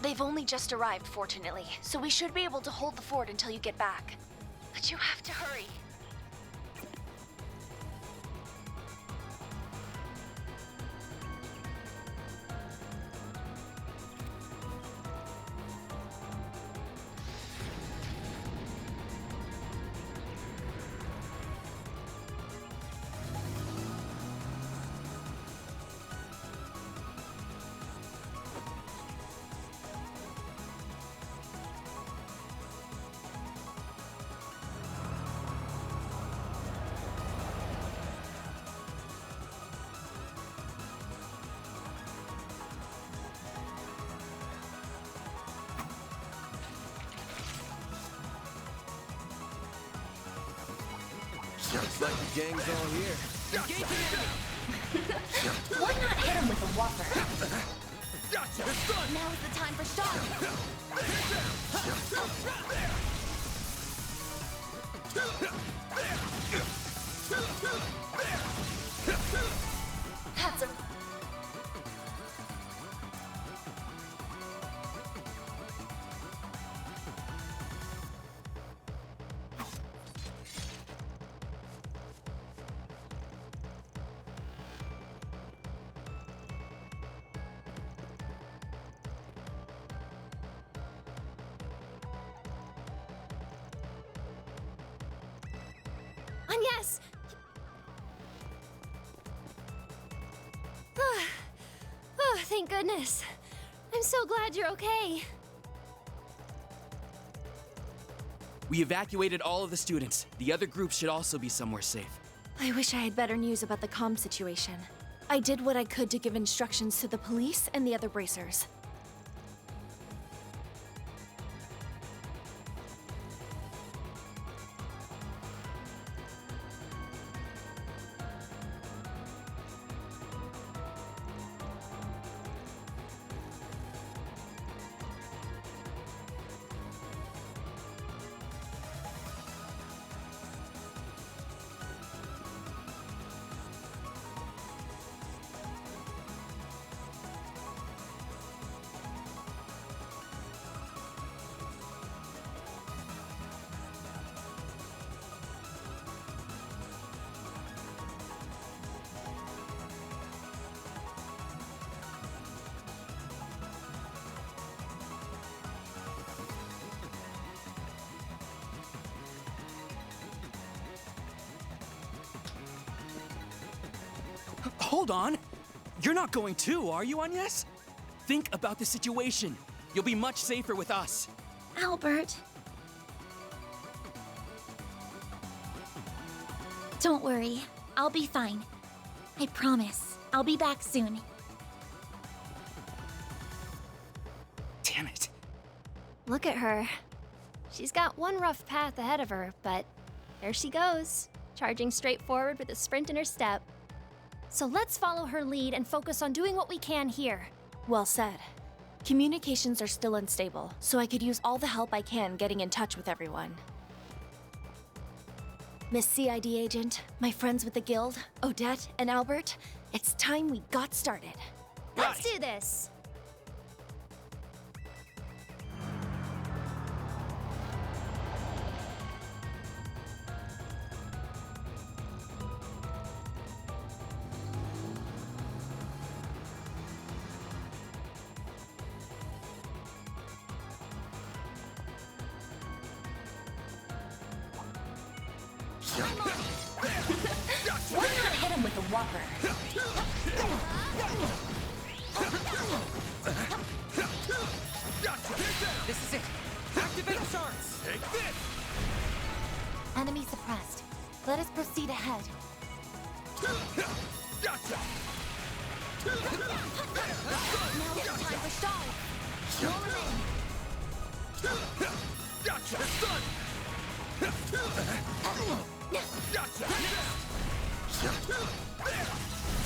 They've only just arrived, fortunately, so we should be able to hold the fort until you get back. But you have to hurry. Looks like the gang's all here. Why not hit him with a whopper? Gotcha! Now is the time for stalling. That's a... Yes. Oh, thank goodness. I'm so glad you're okay. We evacuated all of the students. The other groups should also be somewhere safe. I wish I had better news about the comm situation. I did what I could to give instructions to the police and the other bracers. Hold on! You're not going too, are you, Agnes? Think about the situation. You'll be much safer with us. Albert. Don't worry. I'll be fine. I promise. I'll be back soon. Damn it. Look at her. She's got one rough path ahead of her, but there she goes, charging straight forward with a sprint in her step. So let's follow her lead and focus on doing what we can here. Well said. Communications are still unstable, so I could use all the help I can getting in touch with everyone. Miss CID agent, my friends with the guild, Odette and Albert, it's time we got started. Let's do this! Why not hit him with a whopper? This is it. Activate shards. Take this! Enemy suppressed. Let us proceed ahead. Gotcha! Now is the time for stalling. Roll him in. Gotcha! Done! Gotcha!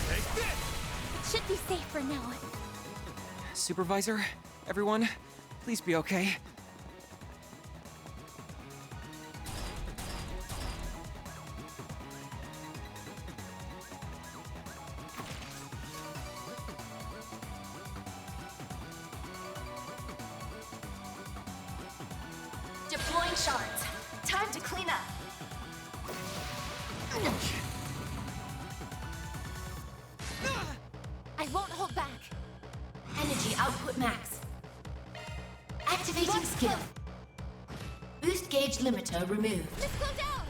Take this! It should be safe for now. Supervisor, everyone, please be okay. Deploying shards. Time to clean up. I won't hold back. Energy output max. Activating skill. Boost gauge limiter removed. Let's go down!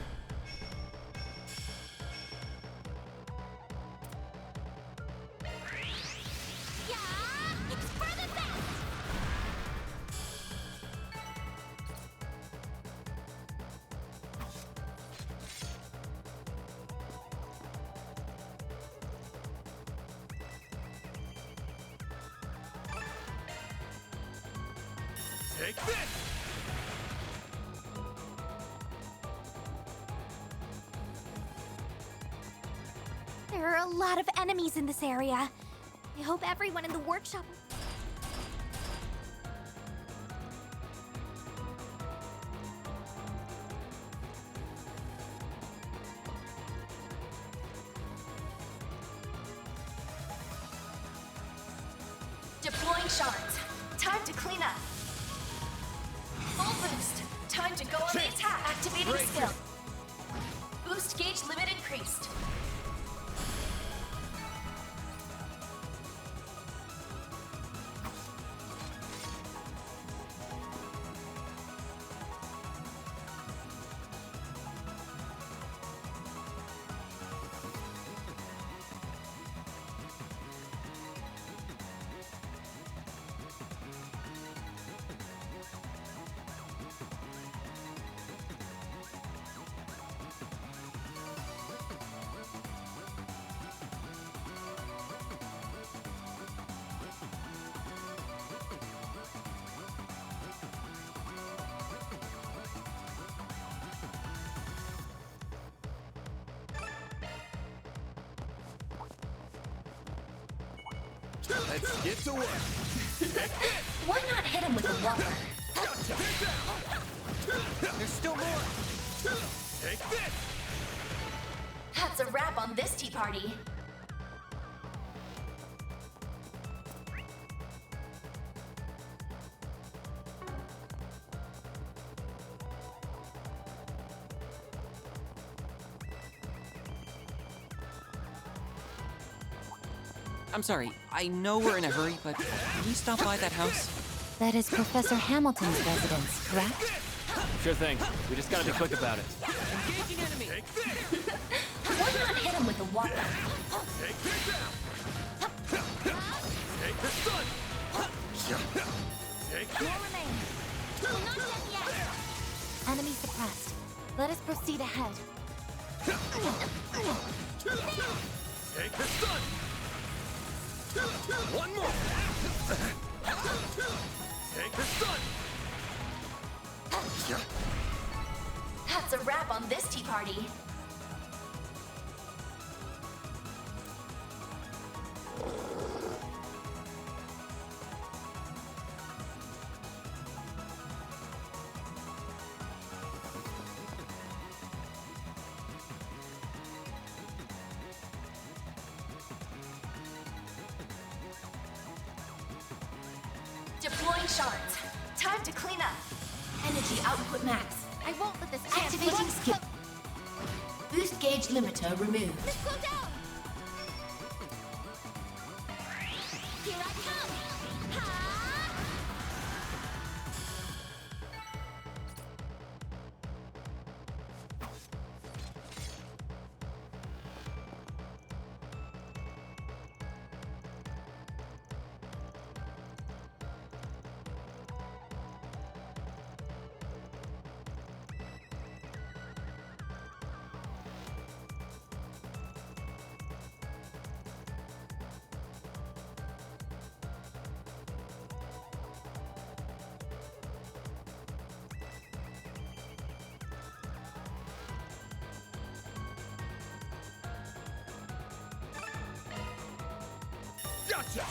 Yeah! It's for the best! Take this! lot of enemies in this area. I hope everyone in the workshop... Deploying shards. Time to clean up. Full boost. Time to go on the attack. Activating skill. Boost gauge limit increased. Let's get to work. Why not hit him with a whopper? There's still more. Take this. That's a wrap on this tea party. I'm sorry, I know we're in a hurry, but can we stop by that house? That is Professor Hamilton's residence, correct? Sure thing. We just gotta be quick about it. Engaging enemy. Why not hit him with a whopper? Take this out. Take the sun. Take Four remain. We're not done yet. Enemy suppressed. Let us proceed ahead. Take the sun. One more. Take the sun. That's a wrap on this tea party. Deploying shards. Time to clean up. Energy output max. I won't let this Activating skill. Boost gauge limiter removed. Let's go down. Here I come. Ha! Gotcha.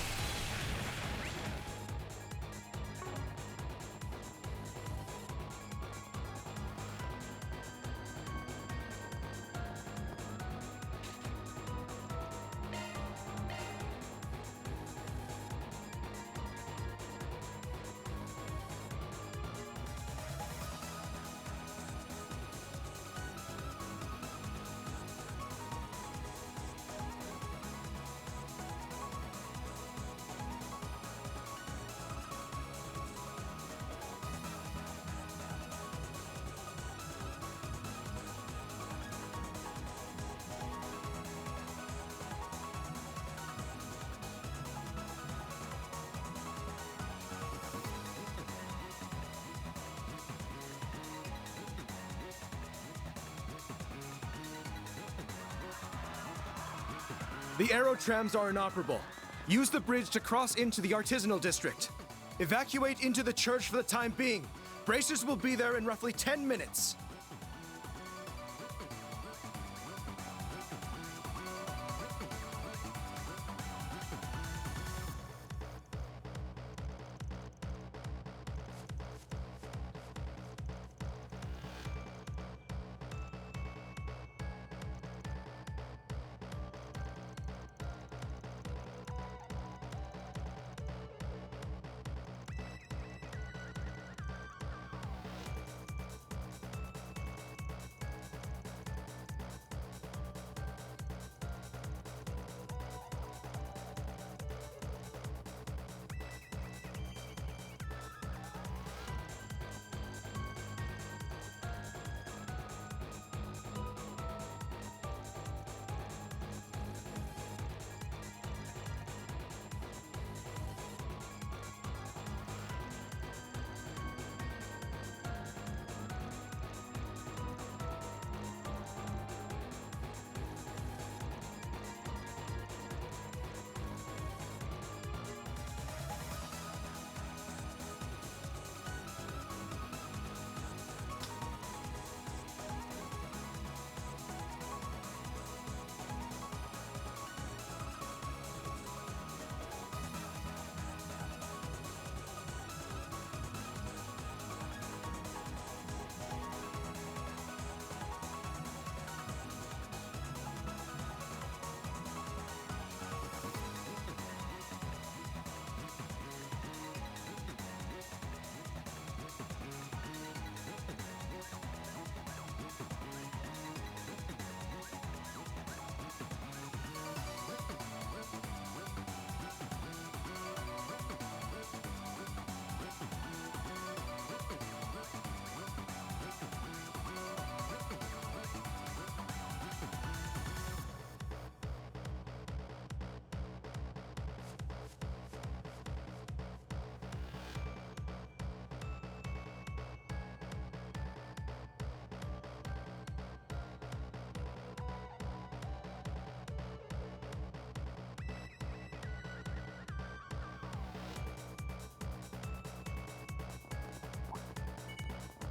The aerotrams are inoperable. Use the bridge to cross into the artisanal district. Evacuate into the church for the time being. Bracers will be there in roughly 10 minutes.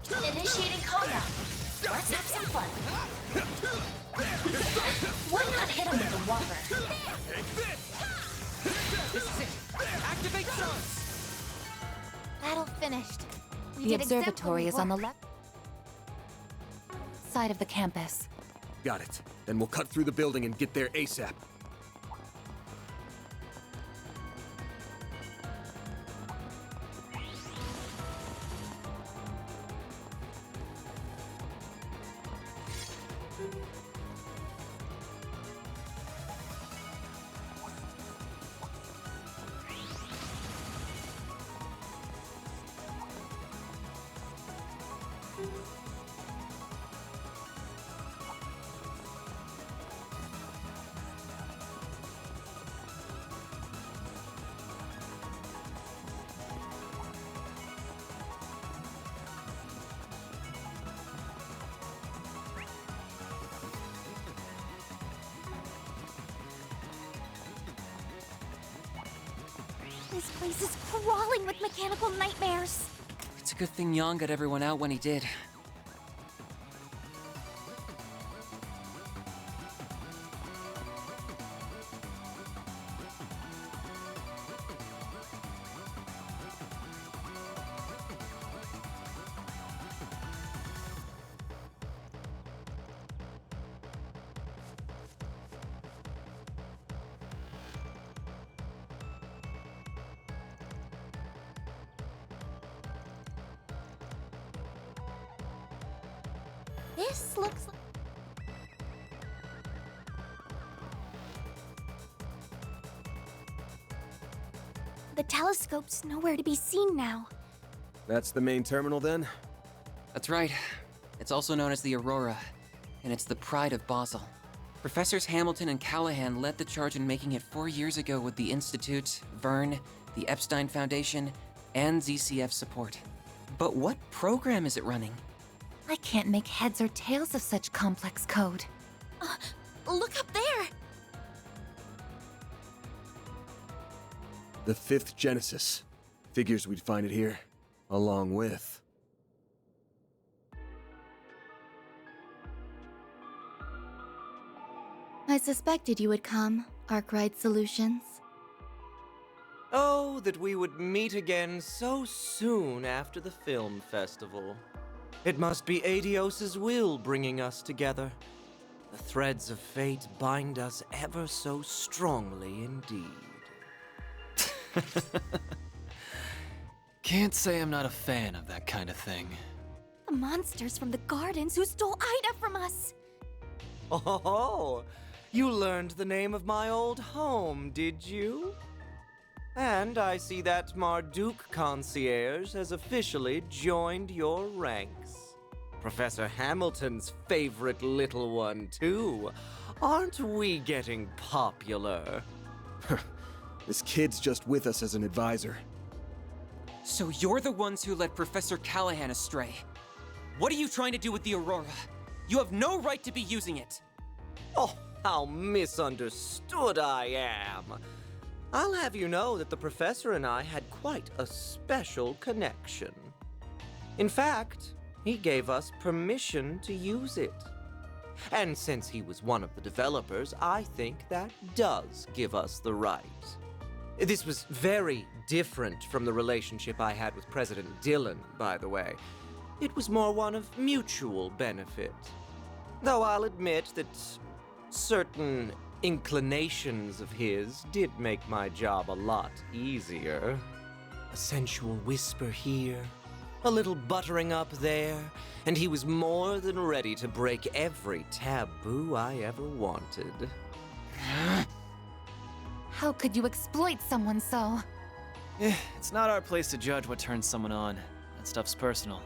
Initiating countdown. Let's have some fun. Why not hit him with the whopper? This is it. Activate Suns! Battle finished. We The did observatory exemplary is on the work. left side of the campus. Got it. Then we'll cut through the building and get there ASAP. This place is crawling with mechanical nightmares. It's a good thing Yang got everyone out when he did. This looks like... The telescope's nowhere to be seen now. That's the main terminal then? That's right. It's also known as the Aurora, and it's the pride of Basel. Professors Hamilton and Callahan led the charge in making it 4 years ago with the Institute, Vern, the Epstein Foundation, and ZCF support. But what program is it running? I can't make heads or tails of such complex code. Look up there! The 5th Genesis. Figures we'd find it here. Along with... I suspected you would come, Arkwright Solutions. Oh, that we would meet again so soon after the film festival. It must be Adios's will bringing us together. The threads of fate bind us ever so strongly indeed. Can't say I'm not a fan of that kind of thing. The monsters from the gardens who stole Ida from us! Oh, you learned the name of my old home, did you? And I see that Marduk concierge has officially joined your ranks. Professor Hamilton's favorite little one, too. Aren't we getting popular? This kid's just with us as an advisor. So you're the ones who led Professor Callahan astray. What are you trying to do with the Aurora? You have no right to be using it. Oh, how misunderstood I am. I'll have you know that the professor and I had quite a special connection. In fact, he gave us permission to use it. And since he was one of the developers, I think that does give us the right. This was very different from the relationship I had with President Dillon, by the way. It was more one of mutual benefit. Though I'll admit that certain inclinations of his did make my job a lot easier. A sensual whisper here, a little buttering up there, and he was more than ready to break every taboo I ever wanted. How could you exploit someone so? It's not our place to judge what turns someone on. That stuff's personal.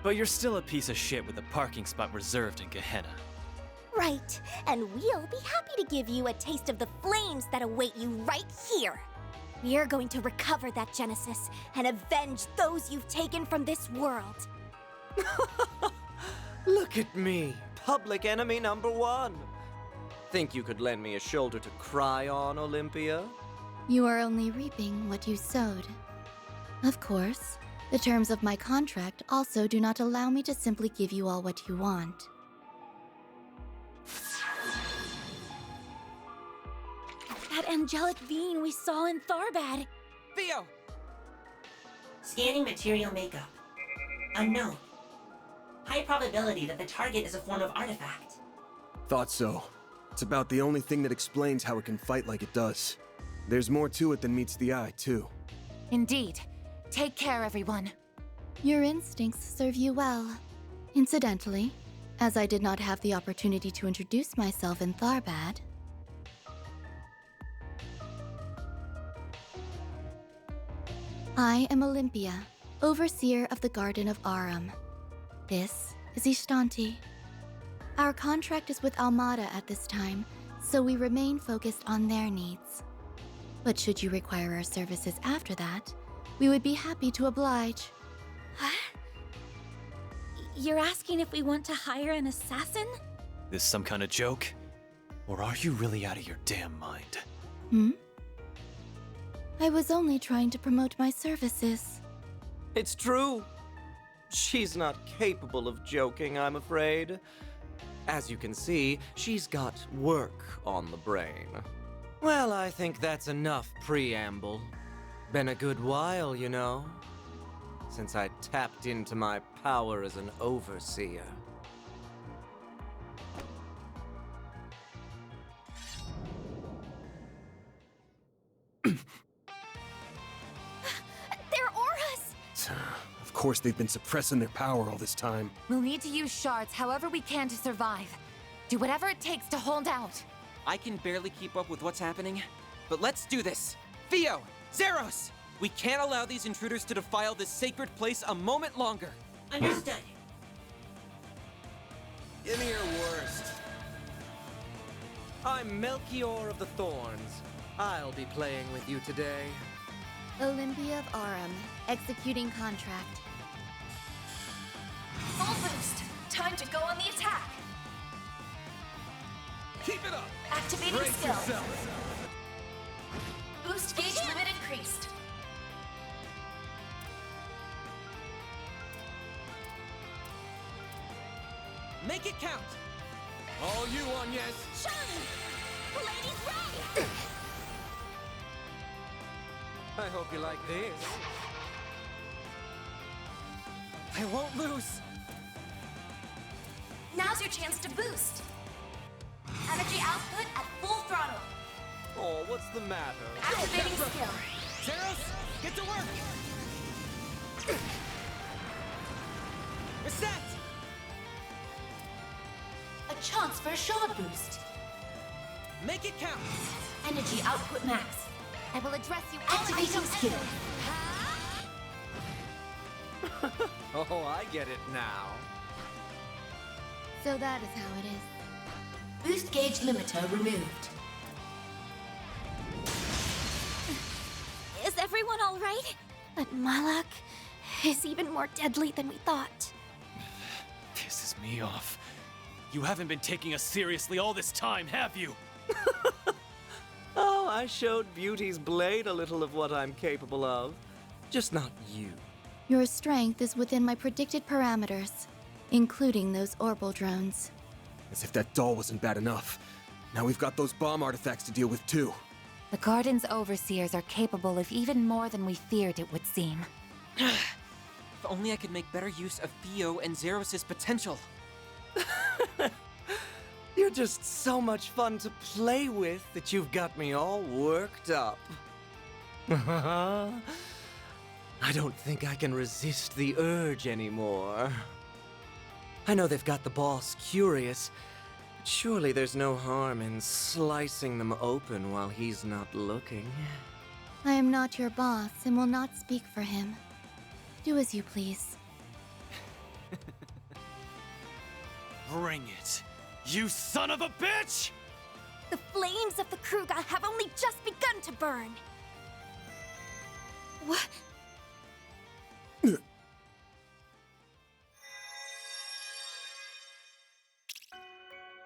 But you're still a piece of shit with a parking spot reserved in Gehenna. Right, and we'll be happy to give you a taste of the flames that await you right here. We're going to recover that Genesis and avenge those you've taken from this world. Look at me, public enemy number one. Think you could lend me a shoulder to cry on, Olympia? You are only reaping what you sowed. Of course, The terms of my contract also do not allow me to simply give you all what you want. That angelic being we saw in Tharbad. Theo! Scanning material makeup. Unknown. High probability that the target is a form of artifact. Thought so. It's about the only thing that explains how it can fight like it does. There's more to it than meets the eye, too. Indeed. Take care, everyone. Your instincts serve you well. Incidentally, as I did not have the opportunity to introduce myself in Tharbad, I am Olympia, Overseer of the Garden of Aram. This is Ishtanti. Our contract is with Almada at this time, so we remain focused on their needs. But should you require our services after that, we would be happy to oblige. What? You're asking if we want to hire an assassin? This some kind of joke? Or are you really out of your damn mind? Hmm? I was only trying to promote my services. It's true. She's not capable of joking, I'm afraid. As you can see, she's got work on the brain. Well, I think that's enough preamble. Been a good while, you know, since I tapped into my power as an overseer. They're auras! Of course they've been suppressing their power all this time. We'll need to use shards however we can to survive. Do whatever it takes to hold out. I can barely keep up with what's happening, but let's do this. Theo! Zeros! We can't allow these intruders to defile this sacred place a moment longer. Understood. Give me your worst. I'm Melchior of the Thorns. I'll be playing with you today. Olympia of Aram, executing contract. Full boost. Time to go on the attack. Keep it up! Activating Brace skill. yourself. Boost gauge limit increased. Make it count! All you on, yes? Shine! Lady's Ray! I hope you like this. I won't lose! Now's your chance to boost. Energy output at full throttle. Oh, what's the matter? Activating skill. Zeros, get to work! Reset! A chance for a shard boost. Make it count! Energy output max. I will address you. Activating skill. Oh, I get it now. So that is how it is. Boost gauge limiter removed. Is everyone all right? But Malak is even more deadly than we thought. Pisses me off. You haven't been taking us seriously all this time, have you? Oh, I showed Beauty's blade a little of what I'm capable of. Just not you. Your strength is within my predicted parameters, including those orbital drones. As if that doll wasn't bad enough. Now we've got those bomb artifacts to deal with, too. The Garden's overseers are capable of even more than we feared it would seem. If only I could make better use of Theo and Zeros' potential. You're just so much fun to play with that you've got me all worked up. I don't think I can resist the urge anymore. I know they've got the boss curious, but surely there's no harm in slicing them open while he's not looking. I am not your boss and will not speak for him. Do as you please. Bring it, you son of a bitch! The flames of the Kruga have only just begun to burn. What?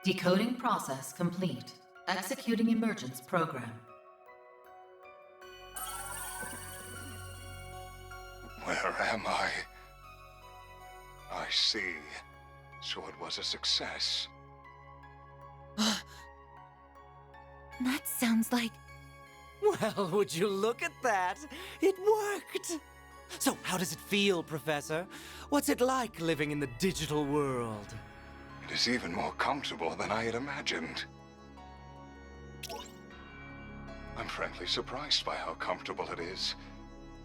Decoding process complete. Executing emergence program. Where Where am I? I see. So it was a success. That sounds like... Well, would you look at that? It worked! So, how does it feel, Professor? What's it like living in the digital world? It is even more comfortable than I had imagined. I'm frankly surprised by how comfortable it is,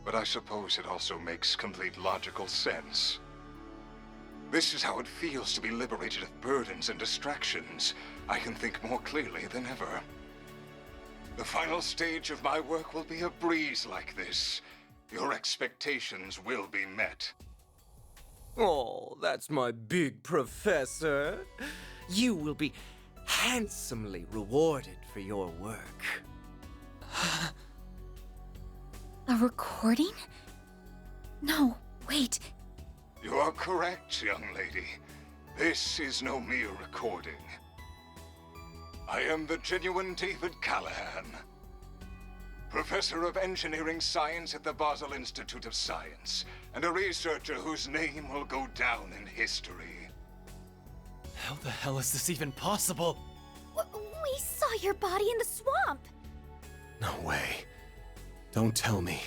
but I suppose it also makes complete logical sense. This is how it feels to be liberated of burdens and distractions. I can think more clearly than ever. The final stage of my work will be a breeze like this. Your expectations will be met. Oh, that's my big professor. You will be handsomely rewarded for your work. A recording? No, wait. You are correct, young lady. This is no mere recording. I am the genuine David Callahan, Professor of Engineering Science at the Basel Institute of Science, and a researcher whose name will go down in history. How the hell is this even possible? We saw your body in the swamp! No way. Don't tell me.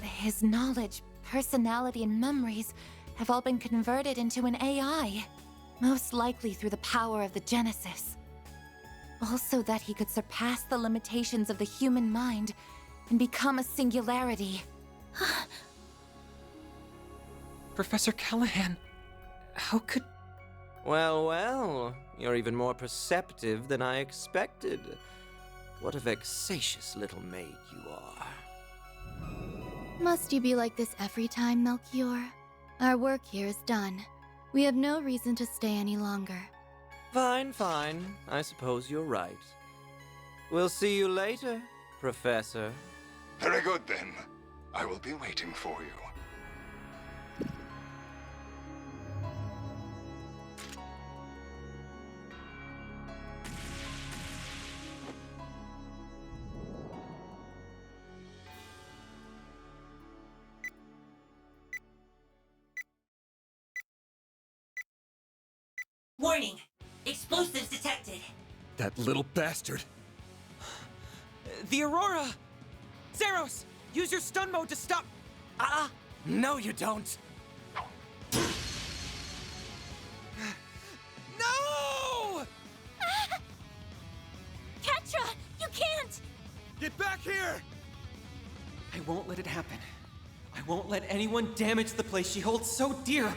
His knowledge, personality, and memories have all been converted into an AI. Most likely through the power of the Genesis. Also that he could surpass the limitations of the human mind and become a singularity. Professor Callahan, how could... Well, well, you're even more perceptive than I expected. What a vexatious little maid you are. Must you be like this every time, Melchior? Our work here is done. We have no reason to stay any longer. Fine, fine. I suppose you're right. We'll see you later, Professor. Very good, then. I will be waiting for you. Warning! Explosives detected! That little bastard! The Aurora! Zeros! Use your stun mode to stop... No you don't! No! Ketra, you can't! Get back here! I won't let it happen. I won't let anyone damage the place she holds so dear.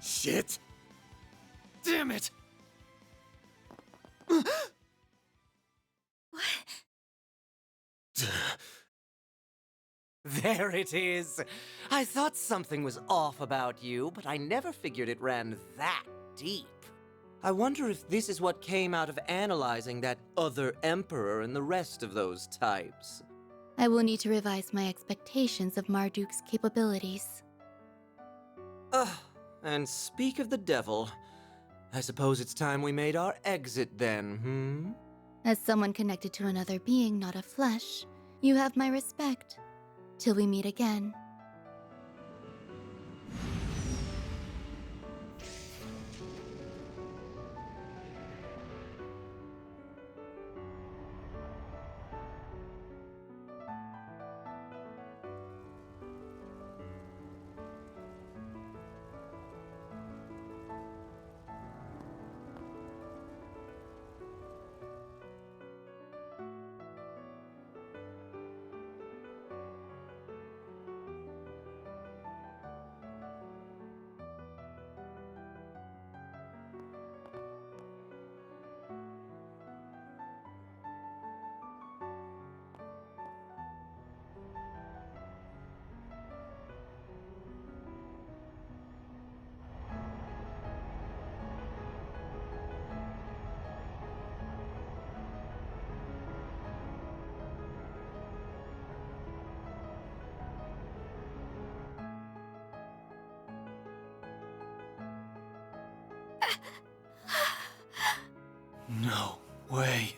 Shit! Damn it! There it is! I thought something was off about you, but I never figured it ran that deep. I wonder if this is what came out of analyzing that other Emperor and the rest of those types. I will need to revise my expectations of Marduk's capabilities. And speak of the devil, I suppose it's time we made our exit then, As someone connected to another being, not of flesh, you have my respect. Till we meet again. No way.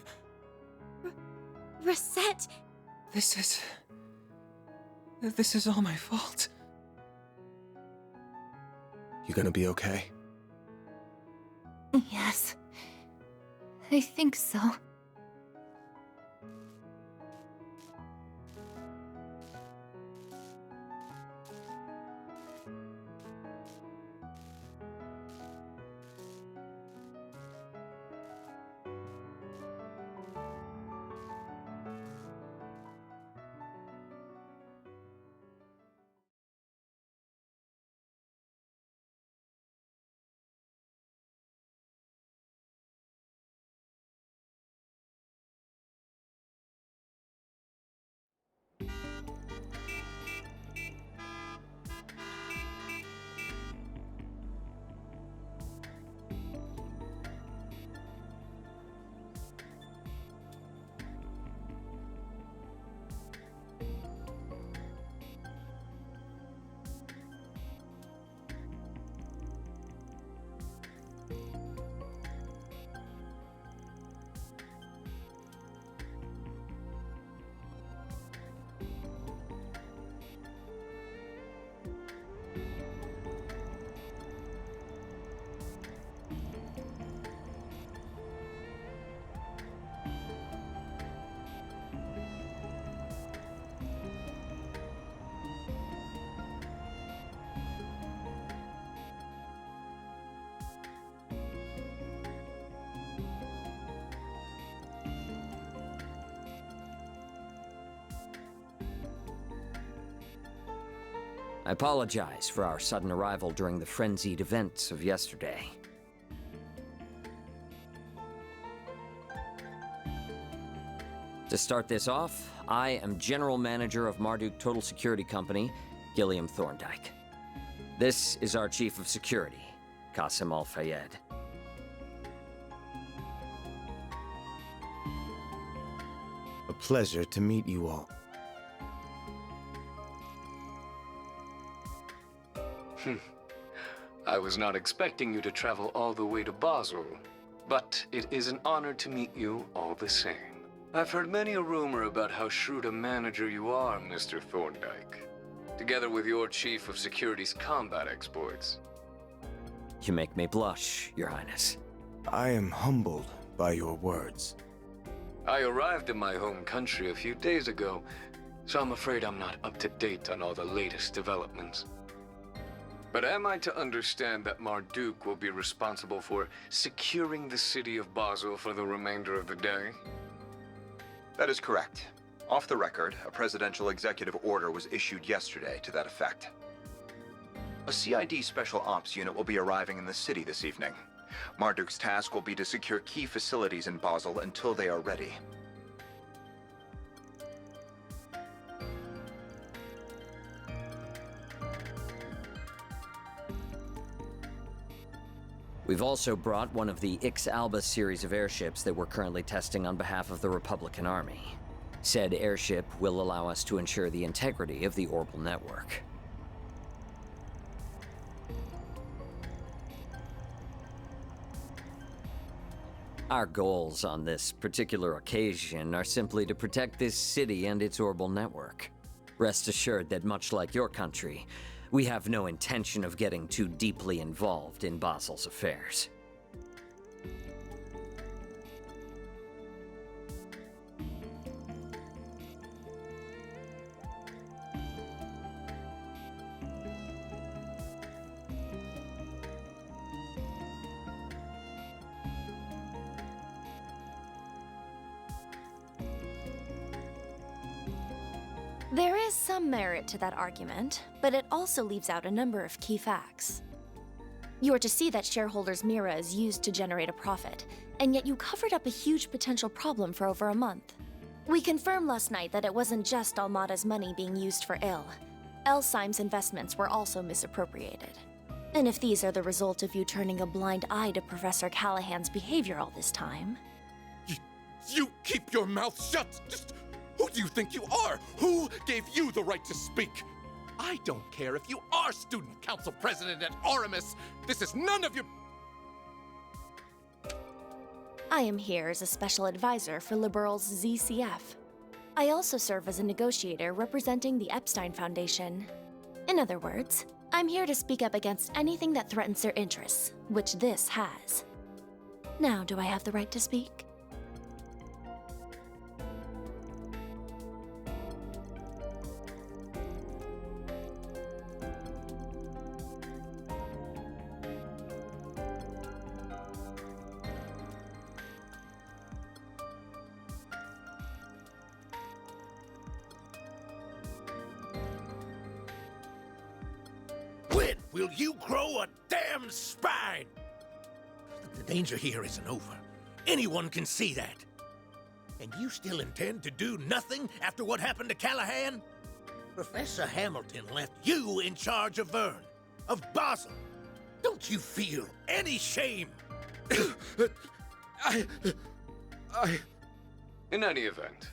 Reset! This is all my fault. You gonna be okay? Yes. I think so. I apologize for our sudden arrival during the frenzied events of yesterday. To start this off, I am General Manager of Marduk Total Security Company, Gilliam Thorndike. This is our Chief of Security, Qasim Al-Fayed. A pleasure to meet you all. I was not expecting you to travel all the way to Basel, but it is an honor to meet you all the same. I've heard many a rumor about how shrewd a manager you are, Mr. Thorndike, together with your Chief of Security's combat exploits. You make me blush, Your Highness. I am humbled by your words. I arrived in my home country a few days ago, so I'm afraid I'm not up to date on all the latest developments. But am I to understand that Marduk will be responsible for securing the city of Basel for the remainder of the day? That is correct. Off the record, a presidential executive order was issued yesterday to that effect. A CID Special Ops unit will be arriving in the city this evening. Marduk's task will be to secure key facilities in Basel until they are ready. We've also brought one of the Ix-Alba series of airships that we're currently testing on behalf of the Republican Army. Said airship will allow us to ensure the integrity of the orbital network. Our goals on this particular occasion are simply to protect this city and its orbital network. Rest assured that much like your country, we have no intention of getting too deeply involved in Basel's affairs. There is some merit to that argument, but it also leaves out a number of key facts. You are to see that shareholders' Mira is used to generate a profit, and yet you covered up a huge potential problem for over a month. We confirmed last night that it wasn't just Almada's money being used for ill. Elsheim's investments were also misappropriated. And if these are the result of you turning a blind eye to Professor Callahan's behavior all this time... You keep your mouth shut! Just who do you think you are? Who gave you the right to speak? I don't care if you are Student Council President at Aramis. This is none of your... I am here as a special advisor for Liberal's ZCF. I also serve as a negotiator representing the Epstein Foundation. In other words, I'm here to speak up against anything that threatens their interests, which this has. Now, do I have the right to speak? When will you grow a damn spine? The danger here isn't over. Anyone can see that. And you still intend to do nothing after what happened to Callahan? Professor Hamilton left you in charge of Vern, of Basel. Don't you feel any shame? In any event,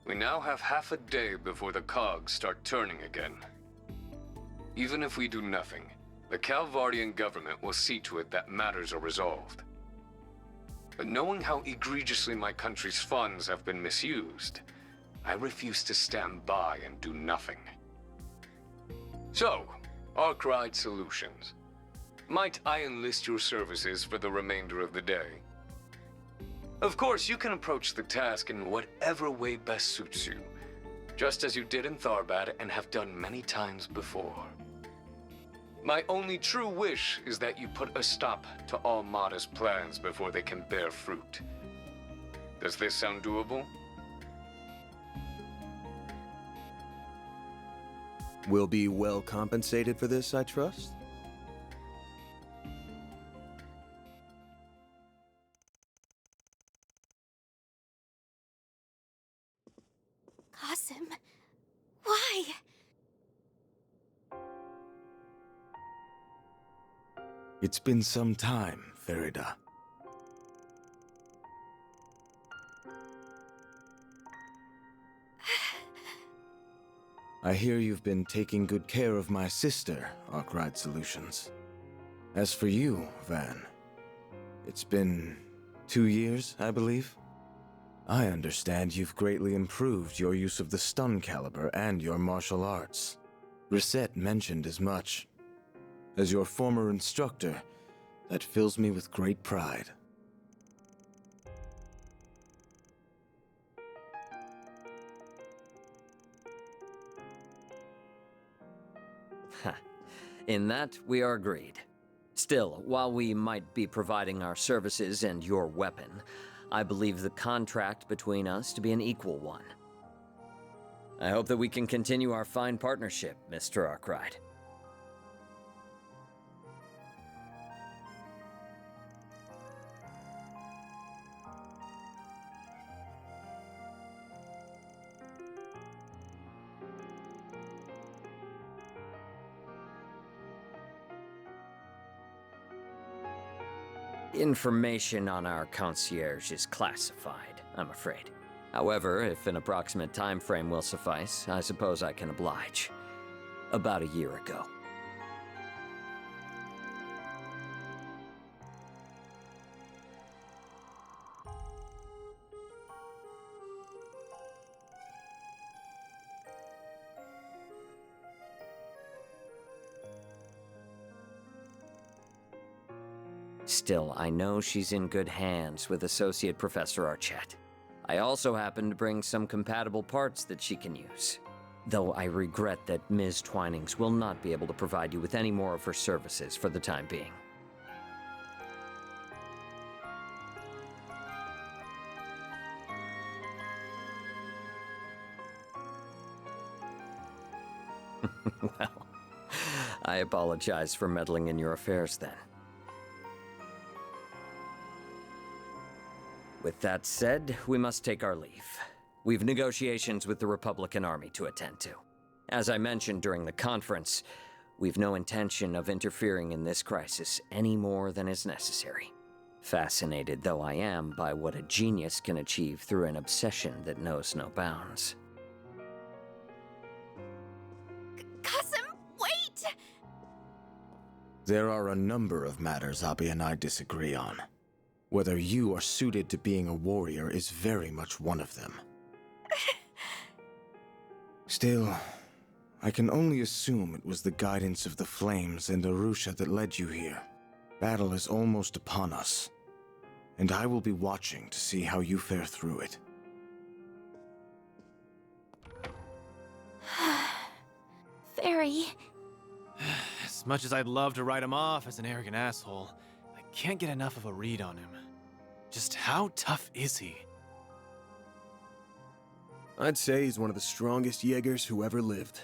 we now have half a day before the cogs start turning again. Even if we do nothing, the Calvardian government will see to it that matters are resolved. But knowing how egregiously my country's funds have been misused, I refuse to stand by and do nothing. So, Arkwright Solutions. Might I enlist your services for the remainder of the day? Of course, you can approach the task in whatever way best suits you, just as you did in Tharbad and have done many times before. My only true wish is that you put a stop to Almada's plans before they can bear fruit. Does this sound doable? We'll be well compensated for this, I trust? Qasim, why? It's been some time, Farida. I hear you've been taking good care of my sister, Arkwright Solutions. As for you, Van, it's been 2 years, I believe? I understand you've greatly improved your use of the stun caliber and your martial arts. Reset mentioned as much. As your former instructor, that fills me with great pride. In that, we are agreed. Still, while we might be providing our services and your weapon, I believe the contract between us to be an equal one. I hope that we can continue our fine partnership, Mr. Arkwright. Information on our concierge is classified, I'm afraid. However, if an approximate time frame will suffice, I suppose I can oblige. About a year ago. Still, I know she's in good hands with Associate Professor Archett. I also happen to bring some compatible parts that she can use. Though I regret that Ms. Twinings will not be able to provide you with any more of her services for the time being. Well, I apologize for meddling in your affairs then. With that said, we must take our leave. We've negotiations with the Republican Army to attend to. As I mentioned during the conference, we've no intention of interfering in this crisis any more than is necessary. Fascinated though I am by what a genius can achieve through an obsession that knows no bounds. Qasim, wait! There are a number of matters Abi and I disagree on. Whether you are suited to being a warrior is very much one of them. Still, I can only assume it was the guidance of the flames and Arusha that led you here. Battle is almost upon us, and I will be watching to see how you fare through it. Very. As much as I'd love to write him off as an arrogant asshole, I can't get enough of a read on him. Just how tough is he? I'd say he's one of the strongest Jaegers who ever lived.